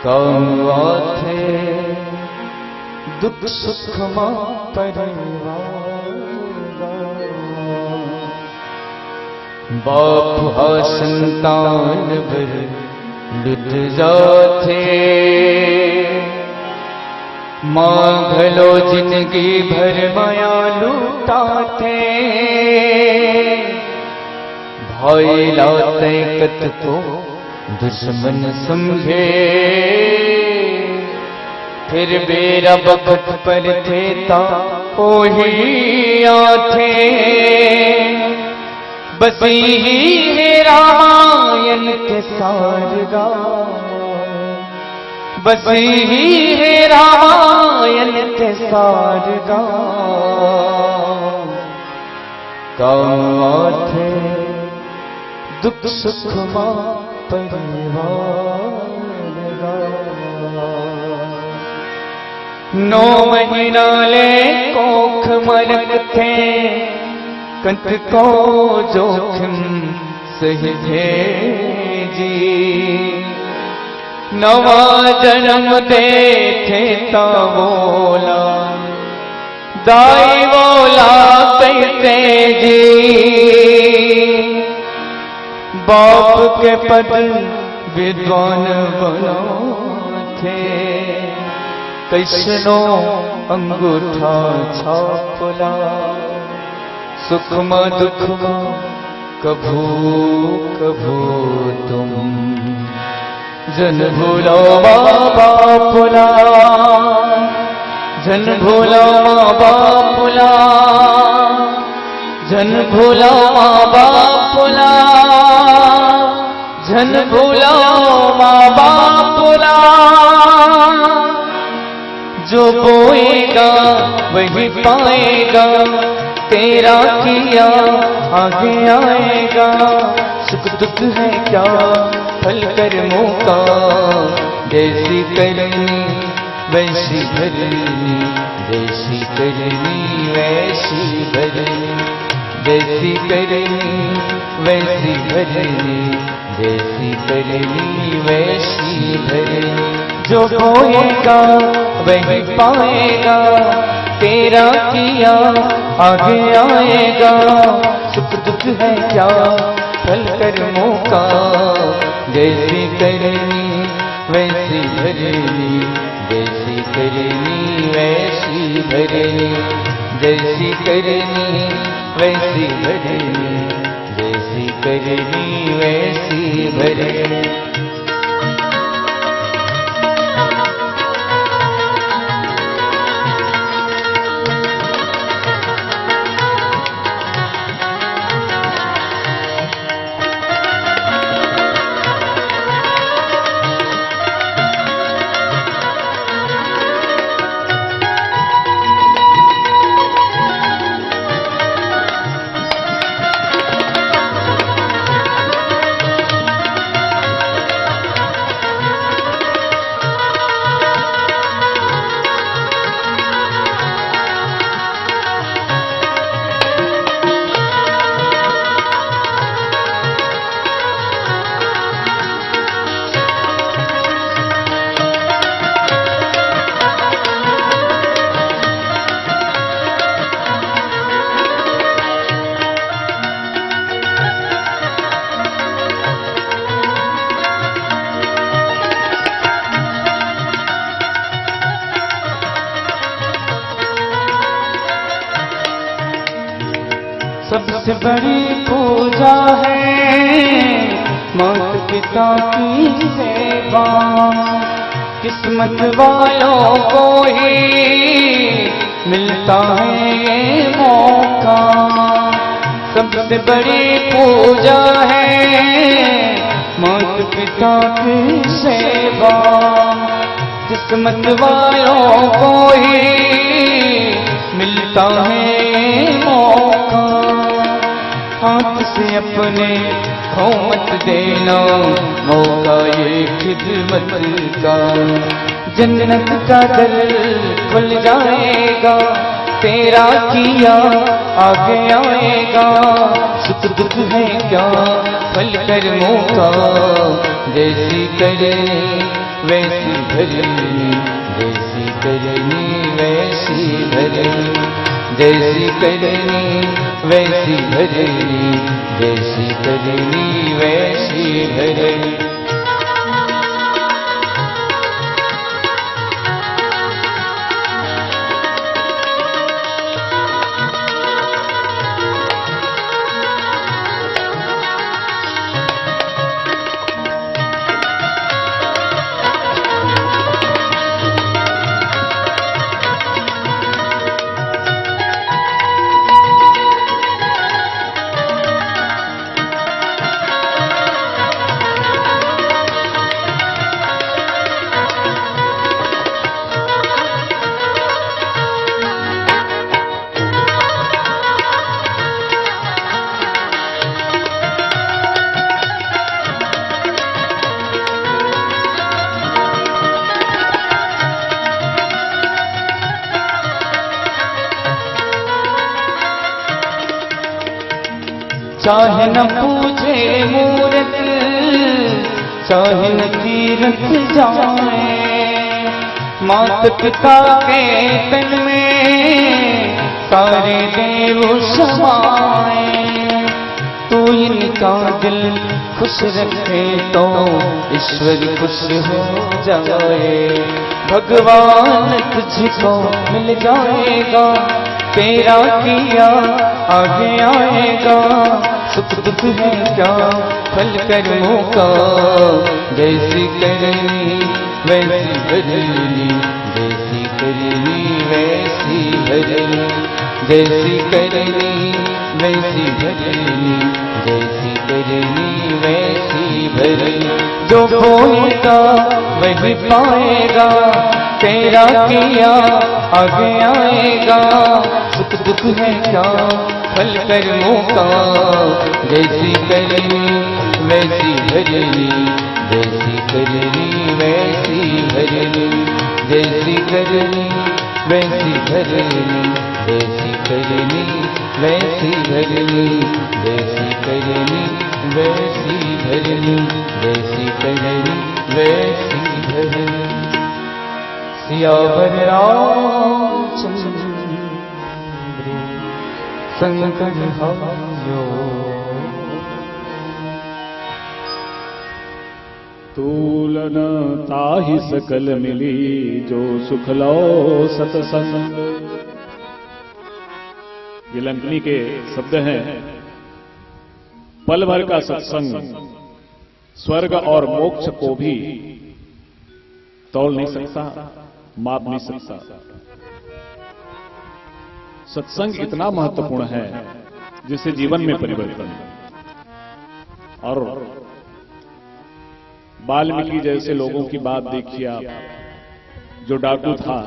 कौआ थे दुख सुख मां परिवार, बाप हा संतान भर लुट जाते, मां भलो जिंदगी भर माया लूटाते। भाई लाते कत को दुश्मन समझे, फिर बेरा बखत पर थे ता ओही आथे। बसी ही है रामायण के सार गा, बसी ही है रामायण के सार गा। काम थे दुख सुख मां परिवार गा। 9 महीना ले कोख मरक थे, कंत को जोखिम सही थे जी। नवा जन्म दे थे ता बोला, दाई बोला कहते जी। बाप के पद विद्वान बनो थे, कैसनो अंगूठा छापला। सुख में दुख में कभू कभू तुम, जन भूलो माँ बापुला, जन भूलो माँ बापुला, झन भूला माँ बाप भूला, झन भूला माँ बाप भूला। जो बोएगा वही पाएगा, तेरा किया आगे आएगा। सुख दुख है क्या फल कर्मों का, जैसी करनी वैसी भरनी, जैसी करनी वैसी भरनी, जैसी करनी वैसी भरनी, जैसी करनी वैसी भरनी। जो बोएगा वही पाएगा, तेरा किया आगे आएगा। सुख दुख है क्या फल कर्मों का, जैसी करनी वैसी भरनी, जैसी करनी वैसी भरनी, जैसी करनी वैसी भरनी, जैसी करनी वैसी भरनी। सबसे बड़ी पूजा है माता पिता की सेवा, किस्मत वालों को ही मिलता है ये मौका। सबसे बड़ी पूजा है माता पिता की सेवा, किस्मत वालों को ही मिलता है ये मौका। हाथ से अपने खो मत देना मौका ये खिदमत का, जन्नत का दर खुल जाएगा, तेरा किया आगे आएगा। सुख दुख है क्या फल कर्मों का, जैसी करनी वैसी भरनी, जैसी करनी वैसी भरनी, जैसी करनी वैसी भरनी, जैसी करनी वैसी भरनी। चाहे न पूजे मूरत, चाहे न तीरथ जाए, मात पिता के तन में सारे देव समाए। तू इनका दिल खुश रखे तो ईश्वर खुश हो जाए, भगवान तुझको मिल जाएगा, तेरा किया आगे आएगा। सुख दुख है क्या फल कर्मों का, जैसी करनी वैसी भरनी, जैसी करनी वैसी भरनी, जैसी करनी वैसी भरनी, जैसी करनी वैसी भरनी। जो बोएगा वही पाएगा, तेरा किया आगे आएगा। सुख दुख है क्या फल कर्मों का, जैसी करनी वैसी भरनी, जैसी करनी वैसी भरनी। जैसी करनी वैसी भरनी, जैसी करनी वैसी भरनी। जैसी करनी वैसी भरनी, जैसी करनी वैसी भरनी। सियावर रामचंद्र संकट हारो। तूलन ताहि सकल मिली, जो सुख लो सतसंग। ये लंकनी के शब्द हैं। पल भर का सत्संग स्वर्ग और मोक्ष को भी तोल नहीं सकता, माप नहीं सकता। सत्संग इतना महत्वपूर्ण है जिससे जीवन में परिवर्तन। और वाल्मीकि जैसे लोगों की बात देखिए आप, जो डाकू था,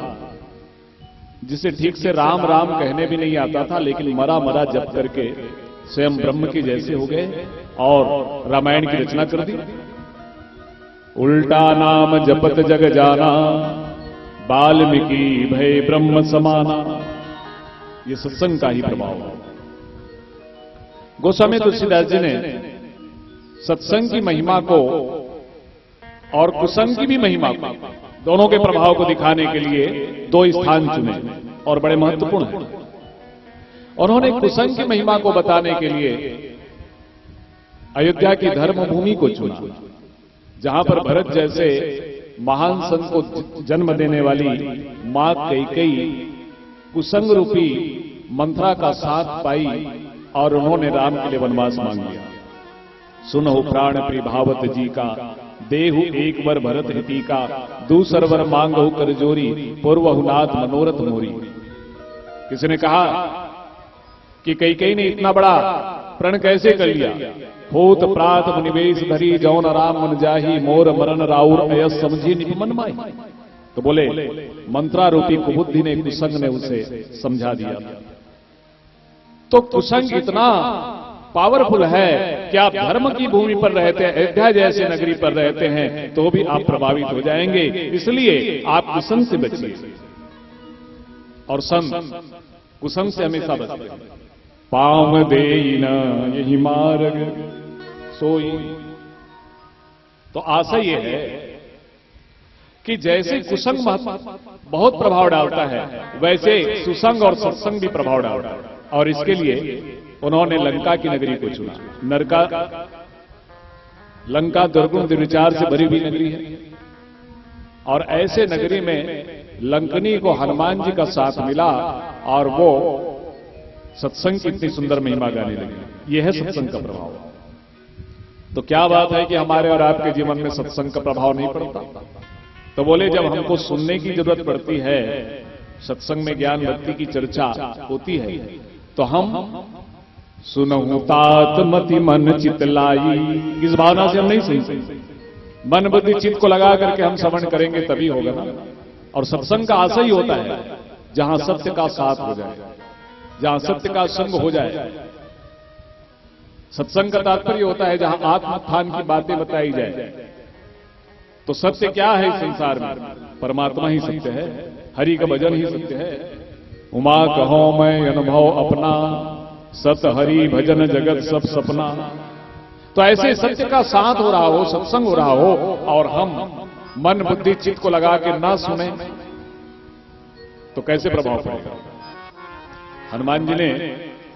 जिसे ठीक से राम राम कहने भी नहीं आता था, लेकिन मरा मरा जप करके स्वयं ब्रह्म के जैसे हो गए और रामायण की रचना कर दी। उल्टा नाम जपत जग जाना, वाल्मीकि भय ब्रह्म समाना। ये सत्संग का ही प्रभाव है। गोस्वामी तुलसीदास जी ने सत्संग की महिमा को और कुसंग की भी महिमा को, दोनों के प्रभाव को दिखाने के लिए दो स्थान चुने और बड़े महत्वपूर्ण हैं। उन्होंने कुसंग की महिमा को बताने के लिए अयोध्या की धर्मभूमि को चुना, जहां पर भरत जैसे महान संत को जन्म देने वाली मां कैकेयी कुसंग रूपी मंत्रा का साथ पाई और उन्होंने राम के लिए वनवास मांग लिया। सुनहु प्राण प्रिभावत जी का, देहु एक वर भरत हिती का। दूसर वर मांगहु कर जोरी, पूर्वहु नाथ मनोरथ मोरी। किसी ने कहा कि कैकेयी ने इतना बड़ा प्रण कैसे कर लिया। होत प्रात मुनिवेश धरी, जौन राम मन जाही। मोर मरण राउर अयस समझी निप मन माई। तो बोले मंत्रारूपी कुबुद्धि ने, कुसंग ने उसे समझा दिया। तो कुसंग इतना पावरफुल है कि आप धर्म की भूमि पर रहते हैं, अयोध्या जैसे नगरी पर रहते हैं, तो भी आप प्रभावित हो जाएंगे। इसलिए आप कुसंग से बचिए और संत कुसंग से हमेशा बचते। पाँव देई न यही मार्ग सोई। तो आशा ये है कि जैसे कुसंग बहुत प्रभाव डालता है, वैसे सुसंग और सत्संग भी प्रभाव डालता है। और इसके लिए उन्होंने लंका की नगरी को चुना। लंका दुर्गुण दुर्विचार से भरी हुई नगरी है, और ऐसे नगरी में लंकनी को हनुमान जी का साथ मिला और वो सत्संग की इतनी सुंदर महिमा गाने लगी। यह है सत्संग का प्रभाव। तो क्या बात है कि हमारे और आपके जीवन में सत्संग का प्रभाव नहीं पड़ता? तो बोले जब हमको सुनने की जरूरत पड़ती है, सत्संग में ज्ञान भक्ति की चर्चा होती है, तो हम सुनहु तात मति मन चित लाई, इस भावना से हम नहीं सुन सकते। मन बुद्धि चित्त को लगा करके हम श्रवण करेंगे तभी होगा ना। और सत्संग का आशा ही होता है जहां सत्य का साथ हो जाए, जहां सत्य का संग हो जाए। सत्संग का तात्पर्य होता है जहां आत्मोत्थान की बातें बताई जाए। तो सत्य क्या है इस संसार में? परमात्मा ही सत्य है, हरि का भजन ही सत्य है। उमा कहो मैं अनुभव अपना, सत हरि भजन जगत सब सपना। तो ऐसे सत्य का साथ हो रहा हो, सत्संग हो रहा हो, और हम मन बुद्धि चित्त को लगा के ना सुने, तो कैसे प्रभाव पड़ेगा? हनुमान जी ने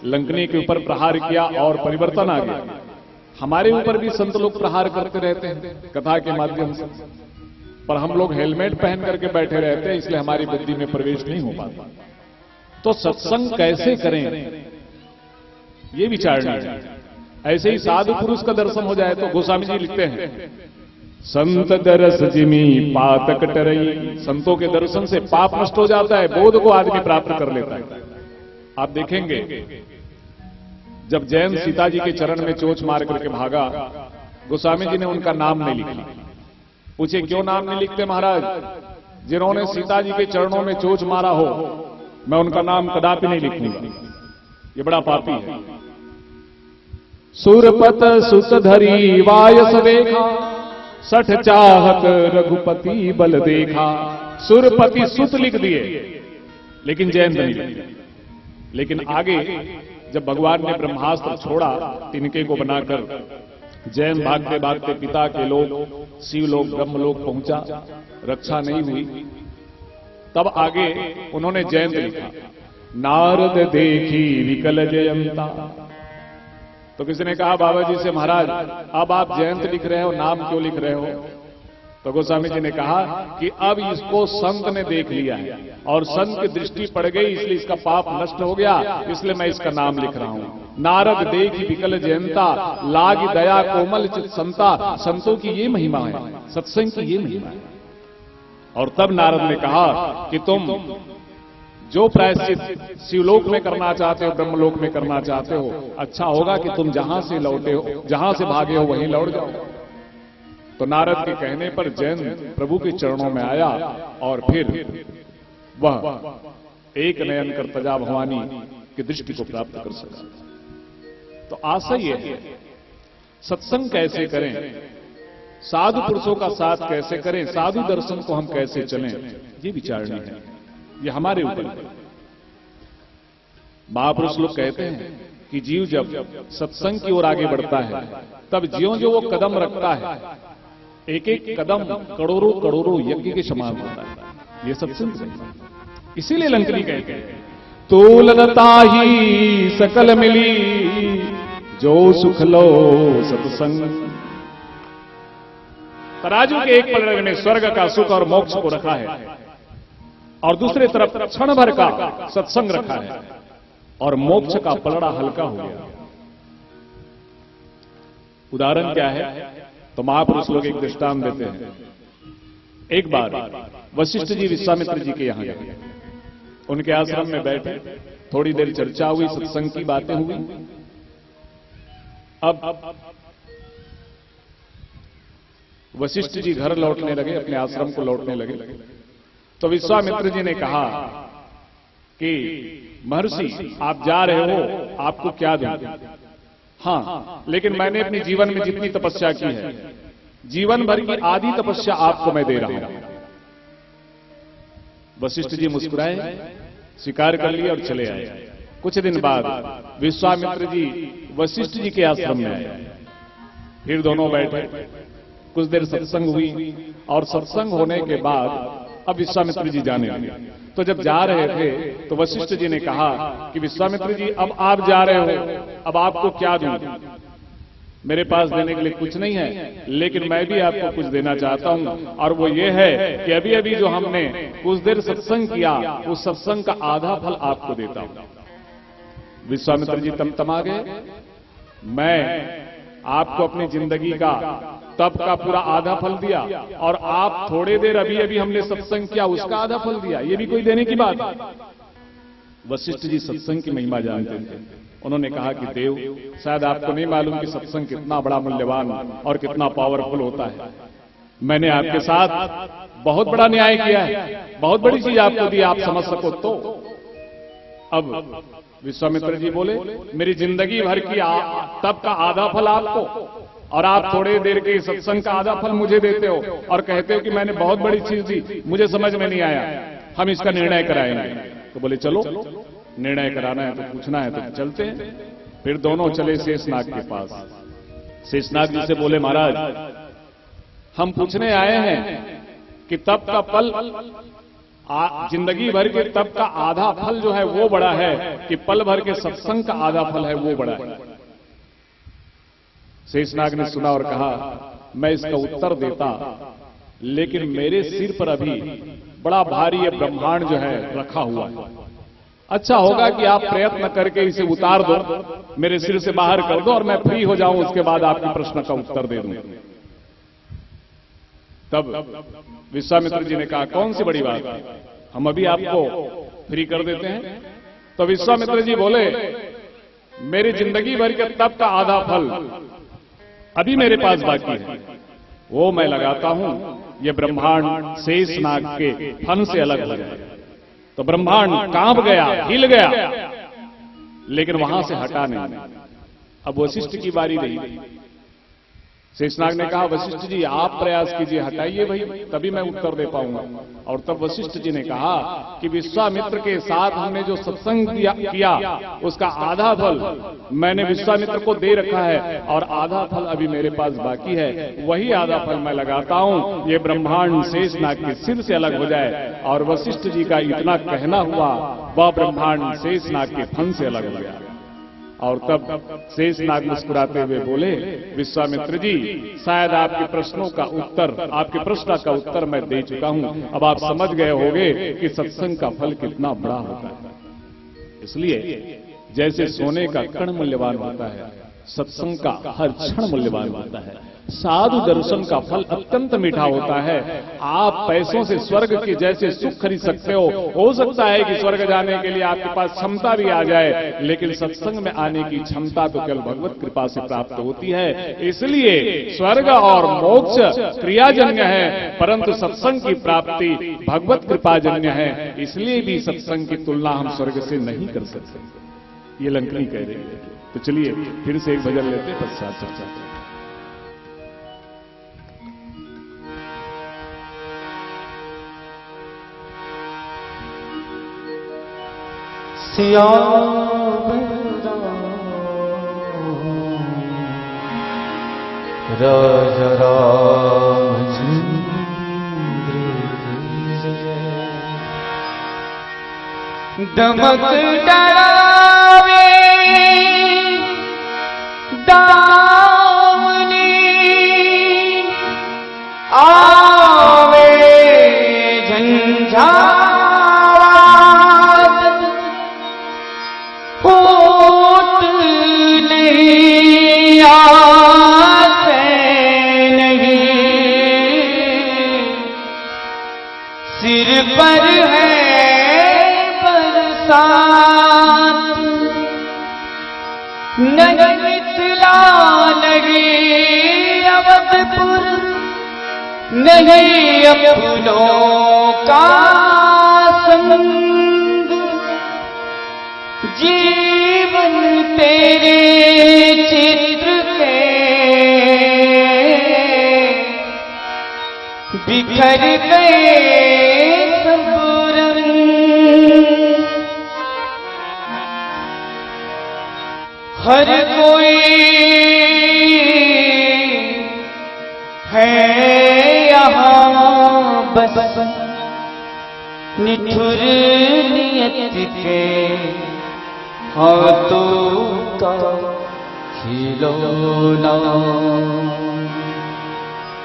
लंकनी के ऊपर प्रहार किया और परिवर्तन आ गया। हमारे ऊपर भी संत लोग प्रहार करते रहते हैं कथा के माध्यम से, पर हम लोग हेलमेट पहन करके बैठे रहते हैं, इसलिए हमारी बुद्धि में प्रवेश नहीं हो पाता। तो सत्संग कैसे करें, ये विचारना है। ऐसे ही साधु पुरुष का दर्शन हो जाए तो गोस्वामी जी लिखते हैं, संत दरस जिमी पातक टरई। संतों के दर्शन से पाप नष्ट हो जाता है, बोध को आदमी प्राप्त कर लेता है। आप देखेंगे जब जैन सीता जी के चरण में चोंच मार करके भागा, गोस्वामी जी ने उनका नाम नहीं लिखा। पूछे क्यों नाम नहीं लिखते महाराज? जिन्होंने सीता जी के चरणों में चोंच मारा हो, मैं उनका नाम कदापि नहीं लिखूंगा, ये बड़ा पापी है। सुरपत सुत धरी वायस देखा, सठ चाहत रघुपति बल देखा। सुरपति सुत लिख दिए, लेकिन जयंत नहीं लिखे। लेकिन आगे जब भगवान ने ब्रह्मास्त्र छोड़ा तिनके को बनाकर, जैन भागते भागते पिता के लोग शिवलोक ब्रह्मलोक पहुंचा, रक्षा नहीं हुई, तब आगे उन्होंने जयंत लिखा। नारद देखी विकल जयंता। तो किसी ने कहा बाबा जी से, महाराज अब आप जयंत लिख रहे हो, नाम क्यों लिख रहे हो? तो गोस्वामी जी ने कहा कि अब इसको संत ने देख लिया है और संत की दृष्टि पड़ गई, इसलिए इसका पाप नष्ट हो गया, इसलिए मैं इसका नाम लिख रहा हूं। नारद देखी विकल जयंता, लाग दया कोमल चित संता। संतों की ये महिमा है, सत्संग की ये महिमा है। और तब नारद ने कहा कि तुम जो प्रायश्चित शिवलोक में करना चाहते हो, ब्रह्मलोक में करना चाहते हो, अच्छा होगा कि तुम जहां से लौटे हो, जहां से भागे हो वहीं लौट जाओ। तो नारद के कहने पर जैन प्रभु के चरणों में आया और फिर वह एक नयन कर तजा भवानी की दृष्टि को प्राप्त कर सका। तो आशा यह है, सत्संग कैसे करें, साधु पुरुषों का साथ कैसे करें, साधु दर्शन को हम कैसे चलें, ये विचारनी है, ये हमारे ऊपर है। महापुरुष लोग कहते हैं कि जीव जब सत्संग की ओर आगे बढ़ता है, तब ज्यों जो वो कदम रखता है, एक एक कदम करोड़ों करोड़ों यज्ञ के समान होता है। ये सत्संग है। इसीलिए लंकनी कहते हैं, तोलनता ही सकल मिली, जो सुख लो सत्संग। तराजू के एक पलड़े में स्वर्ग का सुख और मोक्ष को रखा है और दूसरे तरफ क्षण भर का सत्संग रखा है और मोक्ष का पलड़ा हल्का हो गया। उदाहरण क्या है? तो महापुरुष लोग एक दृष्टांत देते हैं। एक बार वशिष्ठ जी विश्वामित्र जी के यहां गए, उनके आश्रम में बैठे, थोड़ी देर चर्चा हुई, सत्संग की बातें हुई। अब वशिष्ठ जी घर लौटने लगे, अपने आश्रम को लौटने लगे। तो विश्वामित्र जी ने कहा कि महर्षि आप जा रहे हो, आपको क्या दूं? हाँ, लेकिन मैंने अपने जीवन में जितनी तपस्या की है, जीवन भर की आधी तपस्या आपको मैं दे रहा हूं। वशिष्ठ जी मुस्कुराए, स्वीकार कर लिया और चले आए। कुछ दिन बाद विश्वामित्र जी वशिष्ठ जी के आश्रम में आए, फिर दोनों बैठे, कुछ देर सत्संग हुई और सत्संग होने के बाद अब विश्वामित्र जी जाने लगे। तो जब जा रहे थे तो वशिष्ठ जी ने कहा कि विश्वामित्र जी अब आप जा रहे हो, अब आपको क्या दूं? मेरे पास देने के लिए कुछ नहीं है, लेकिन मैं भी आपको कुछ देना चाहता हूं, और वो ये है कि अभी अभी जो हमने कुछ देर सत्संग किया, उस सत्संग का आधा फल आपको देता हूं। विश्वामित्र जी तमतमा गए। मैं आपको अपनी जिंदगी का तप का पूरा आधा फल दिया और आप थोड़े देर अभी अभी हमने सत्संग किया उसका आधा फल दिया, ये भी कोई देने की बात? वशिष्ठ जी सत्संग की महिमा जानते थे। उन्होंने कहा कि देव, शायद आपको नहीं मालूम कि सत्संग कितना बड़ा मूल्यवान और कितना पावरफुल होता है। मैंने आपके साथ बहुत बड़ा न्याय किया है, बहुत बड़ी चीज आपको दी, आप समझ सको तो। अब विश्वामित्र जी बोले, मेरी जिंदगी भर की तप का आधा फल आपको, और आप थोड़े देर के सत्संग का आधा फल मुझे देते हो और कहते हो कि मैंने बहुत बड़ी चीज दी, मुझे समझ में नहीं आया, हम इसका निर्णय कराएंगे। तो बोले चलो, निर्णय कराना है तो पूछना है तो चलते हैं। फिर दोनों चले शेषनाग के पास। शेषनाग जी से बोले, महाराज हम पूछने आए हैं कि तप का फल, जिंदगी भर के तप का आधा फल जो है वो बड़ा है कि पल भर के सत्संग का आधा फल है वो बड़ा है? शेषनाग ने सुना और कहा, मैं इसका उत्तर देता, लेकिन मेरे सिर पर अभी बड़ा भारी ये ब्रह्मांड जो है रखा हुआ है। अच्छा होगा कि आप प्रयत्न करके इसे उतार दो, मेरे सिर से बाहर कर दो और मैं फ्री हो जाऊं, उसके बाद आपके प्रश्न का उत्तर दे दूं। तब विश्वामित्र जी ने कहा, कौन सी बड़ी बात है, हम अभी आपको फ्री कर देते हैं। तो विश्वामित्र जी बोले मेरी जिंदगी भर के तप का आधा फल अभी मेरे पास बाकी है, वो मैं लगाता हूं, ये ब्रह्मांड शेषनाग के फन से अलग हो जाए। तो ब्रह्मांड कांप गया, हिल गया, लेकिन वहां से हटा नहीं। अब वशिष्ठ की बारी रही। शेषनाग ने कहा, वशिष्ठ जी आप प्रयास कीजिए, हटाइए भाई, तभी मैं उत्तर दे पाऊंगा। और तब वशिष्ठ जी ने कहा कि विश्वामित्र के साथ हमने जो सत्संग किया उसका आधा फल मैंने विश्वामित्र को दे रखा है और आधा फल अभी मेरे पास बाकी है। वही आधा फल मैं लगाता हूं, ये ब्रह्मांड शेषनाग के सिर से अलग हो जाए। और वशिष्ठ जी का इतना कहना हुआ, वह ब्रह्मांड शेषनाग के फन से अलग हो गया। और तब शेषनाग मुस्कुराते हुए बोले, विश्वामित्र जी शायद आपके प्रश्नों का उत्तर, आपके प्रश्न का उत्तर मैं दे चुका हूं। अब आप समझ गए होंगे कि सत्संग का फल कितना बड़ा होता है। इसलिए जैसे सोने का कण मूल्यवान होता है, सत्संग का हर क्षण मूल्यवान होता है। साधु दर्शन का फल अत्यंत मीठा होता है। आप पैसों से स्वर्ग के जैसे सुख खरीद सकते हो सकता है कि स्वर्ग जाने के लिए आपके पास क्षमता भी आ जाए, लेकिन सत्संग में आने की क्षमता तो केवल भगवत कृपा से प्राप्त होती है। इसलिए स्वर्ग और मोक्ष क्रियाजन्य है, परंतु सत्संग की प्राप्ति भगवत कृपाजन्य है। इसलिए भी सत्संग की तुलना हम स्वर्ग से नहीं कर सकते, ये लंकनी कह रही है। तो चलिए फिर से एक भजन लेते हैं, पश्चात चर्चा करते हैं। श्याम राजा रामचंद्र दमक डरावे दामनी आवे झंझावात होत नहीं आसे नहीं, सिर पर है नहीं मिथिला नहीं अवधपुर नहीं अपनों का संग, जीवन तेरे चित्र के बिखर गए सब हर कोई है यहाँ बस निठुर नियत के हाथों का खिलौना,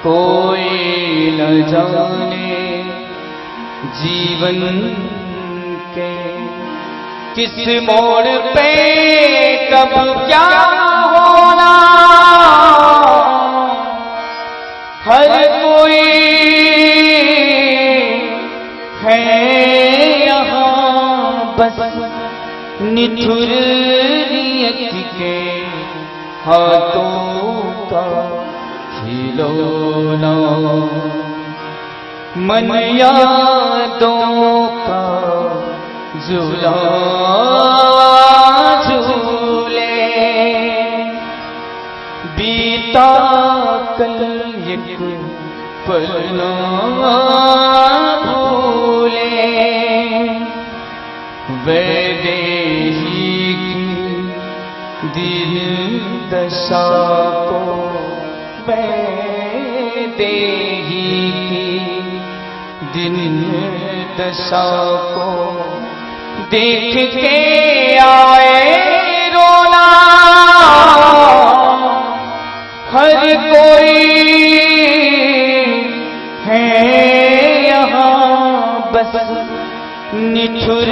कोई न जाने जीवन के किस मोड़ पे कब क्या होना, हर कोई है यहाँ बस निठुर नियत के हाथों का खिलौना, मन यादों का झूला झूले, बीता कल एक पल ना भूले, वैदेही की दिल दशा को, वैदेही की दिल दशा को देख के आए रोना, हर कोई है यहाँ बस निठुर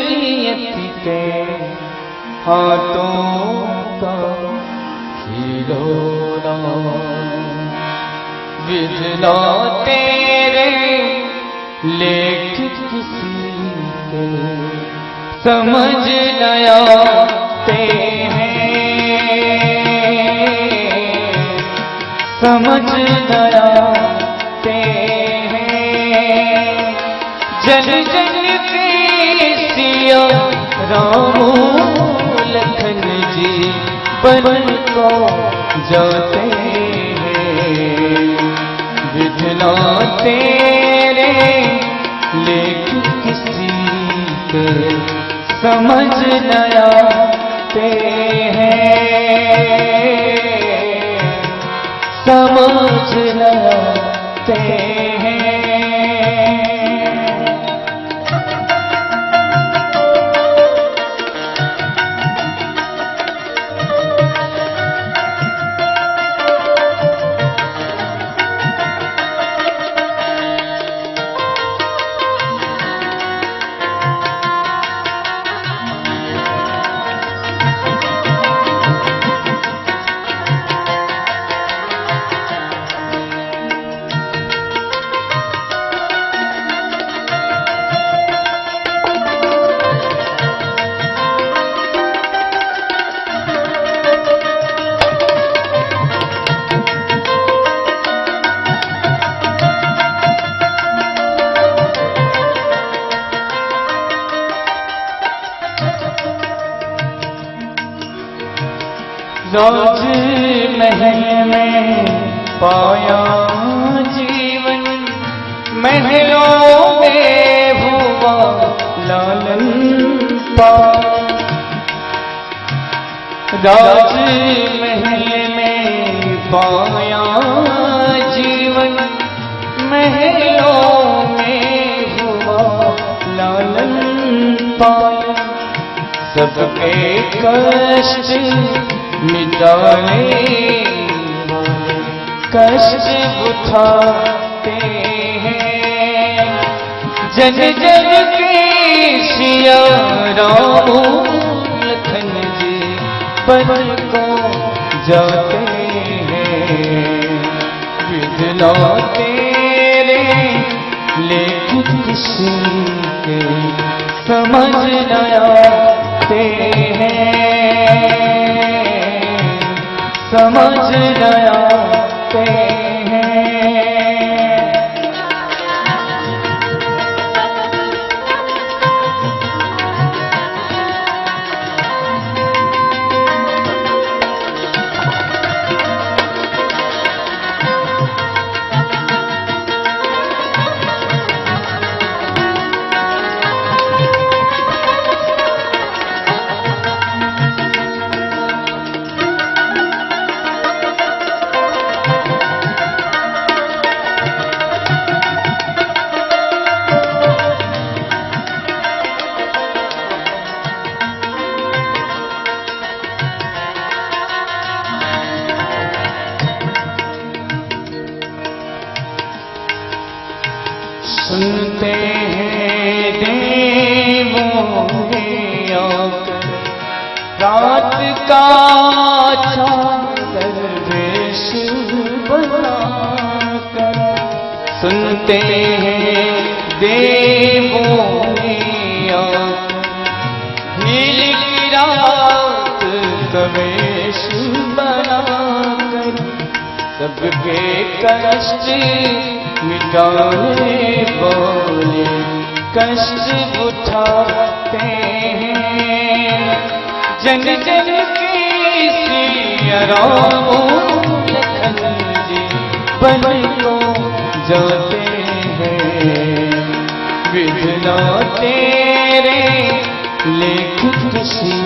नियत के हाथों का खिलौना, विधना तेरे लेख किसी के समझ नया ते समझ आते हैं। जन जन के सिया राम लखन जी बन को जाते हैं। विधना तेरे लेकिन किसी के समझ न आते हैं। समझ न आते हैं। राज महल में पाया जीवन, महलों में हुआ लालन पालन। राज महल में पाया जीवन, महलों में हुआ लालन पालन। सबके कष्ट मिटाने कष्ट उठाते हैं। जन जन के सिया राम लखन जी बन को जाते हैं। विधना तेरे लेकिन किसी के समझ न आते हैं। समझ न आते हैं। सुनते हैं देवों ने आकर रात का चादर वेश बनाकर। सुनते हैं देवों ने आकर नील की रात का वेश बनाकर। सबके कष्ट मिटाने बोले कष्ट उठाते हैं। जन जन की सिया राम लखन जी बन को जाते हैं। विधना तेरे लेख किसी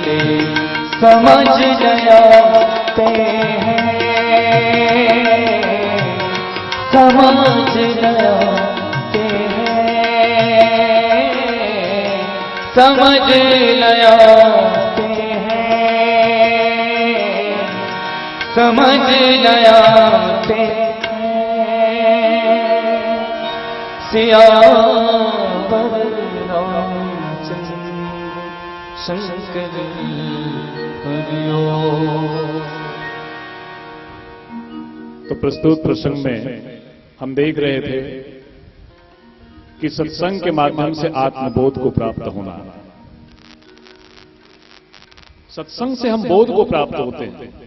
के समझ न आते हैं। समझ न आते हैं। समझ न आते हैं। समझ न आते हैं। सियावर रामचंद्र शंकर हरिओ। तो प्रस्तुत प्रसंग में हम देख रहे थे कि सत्संग के माध्यम से आत्मबोध को प्राप्त होना। सत्संग से हम बोध को प्राप्त होते हैं।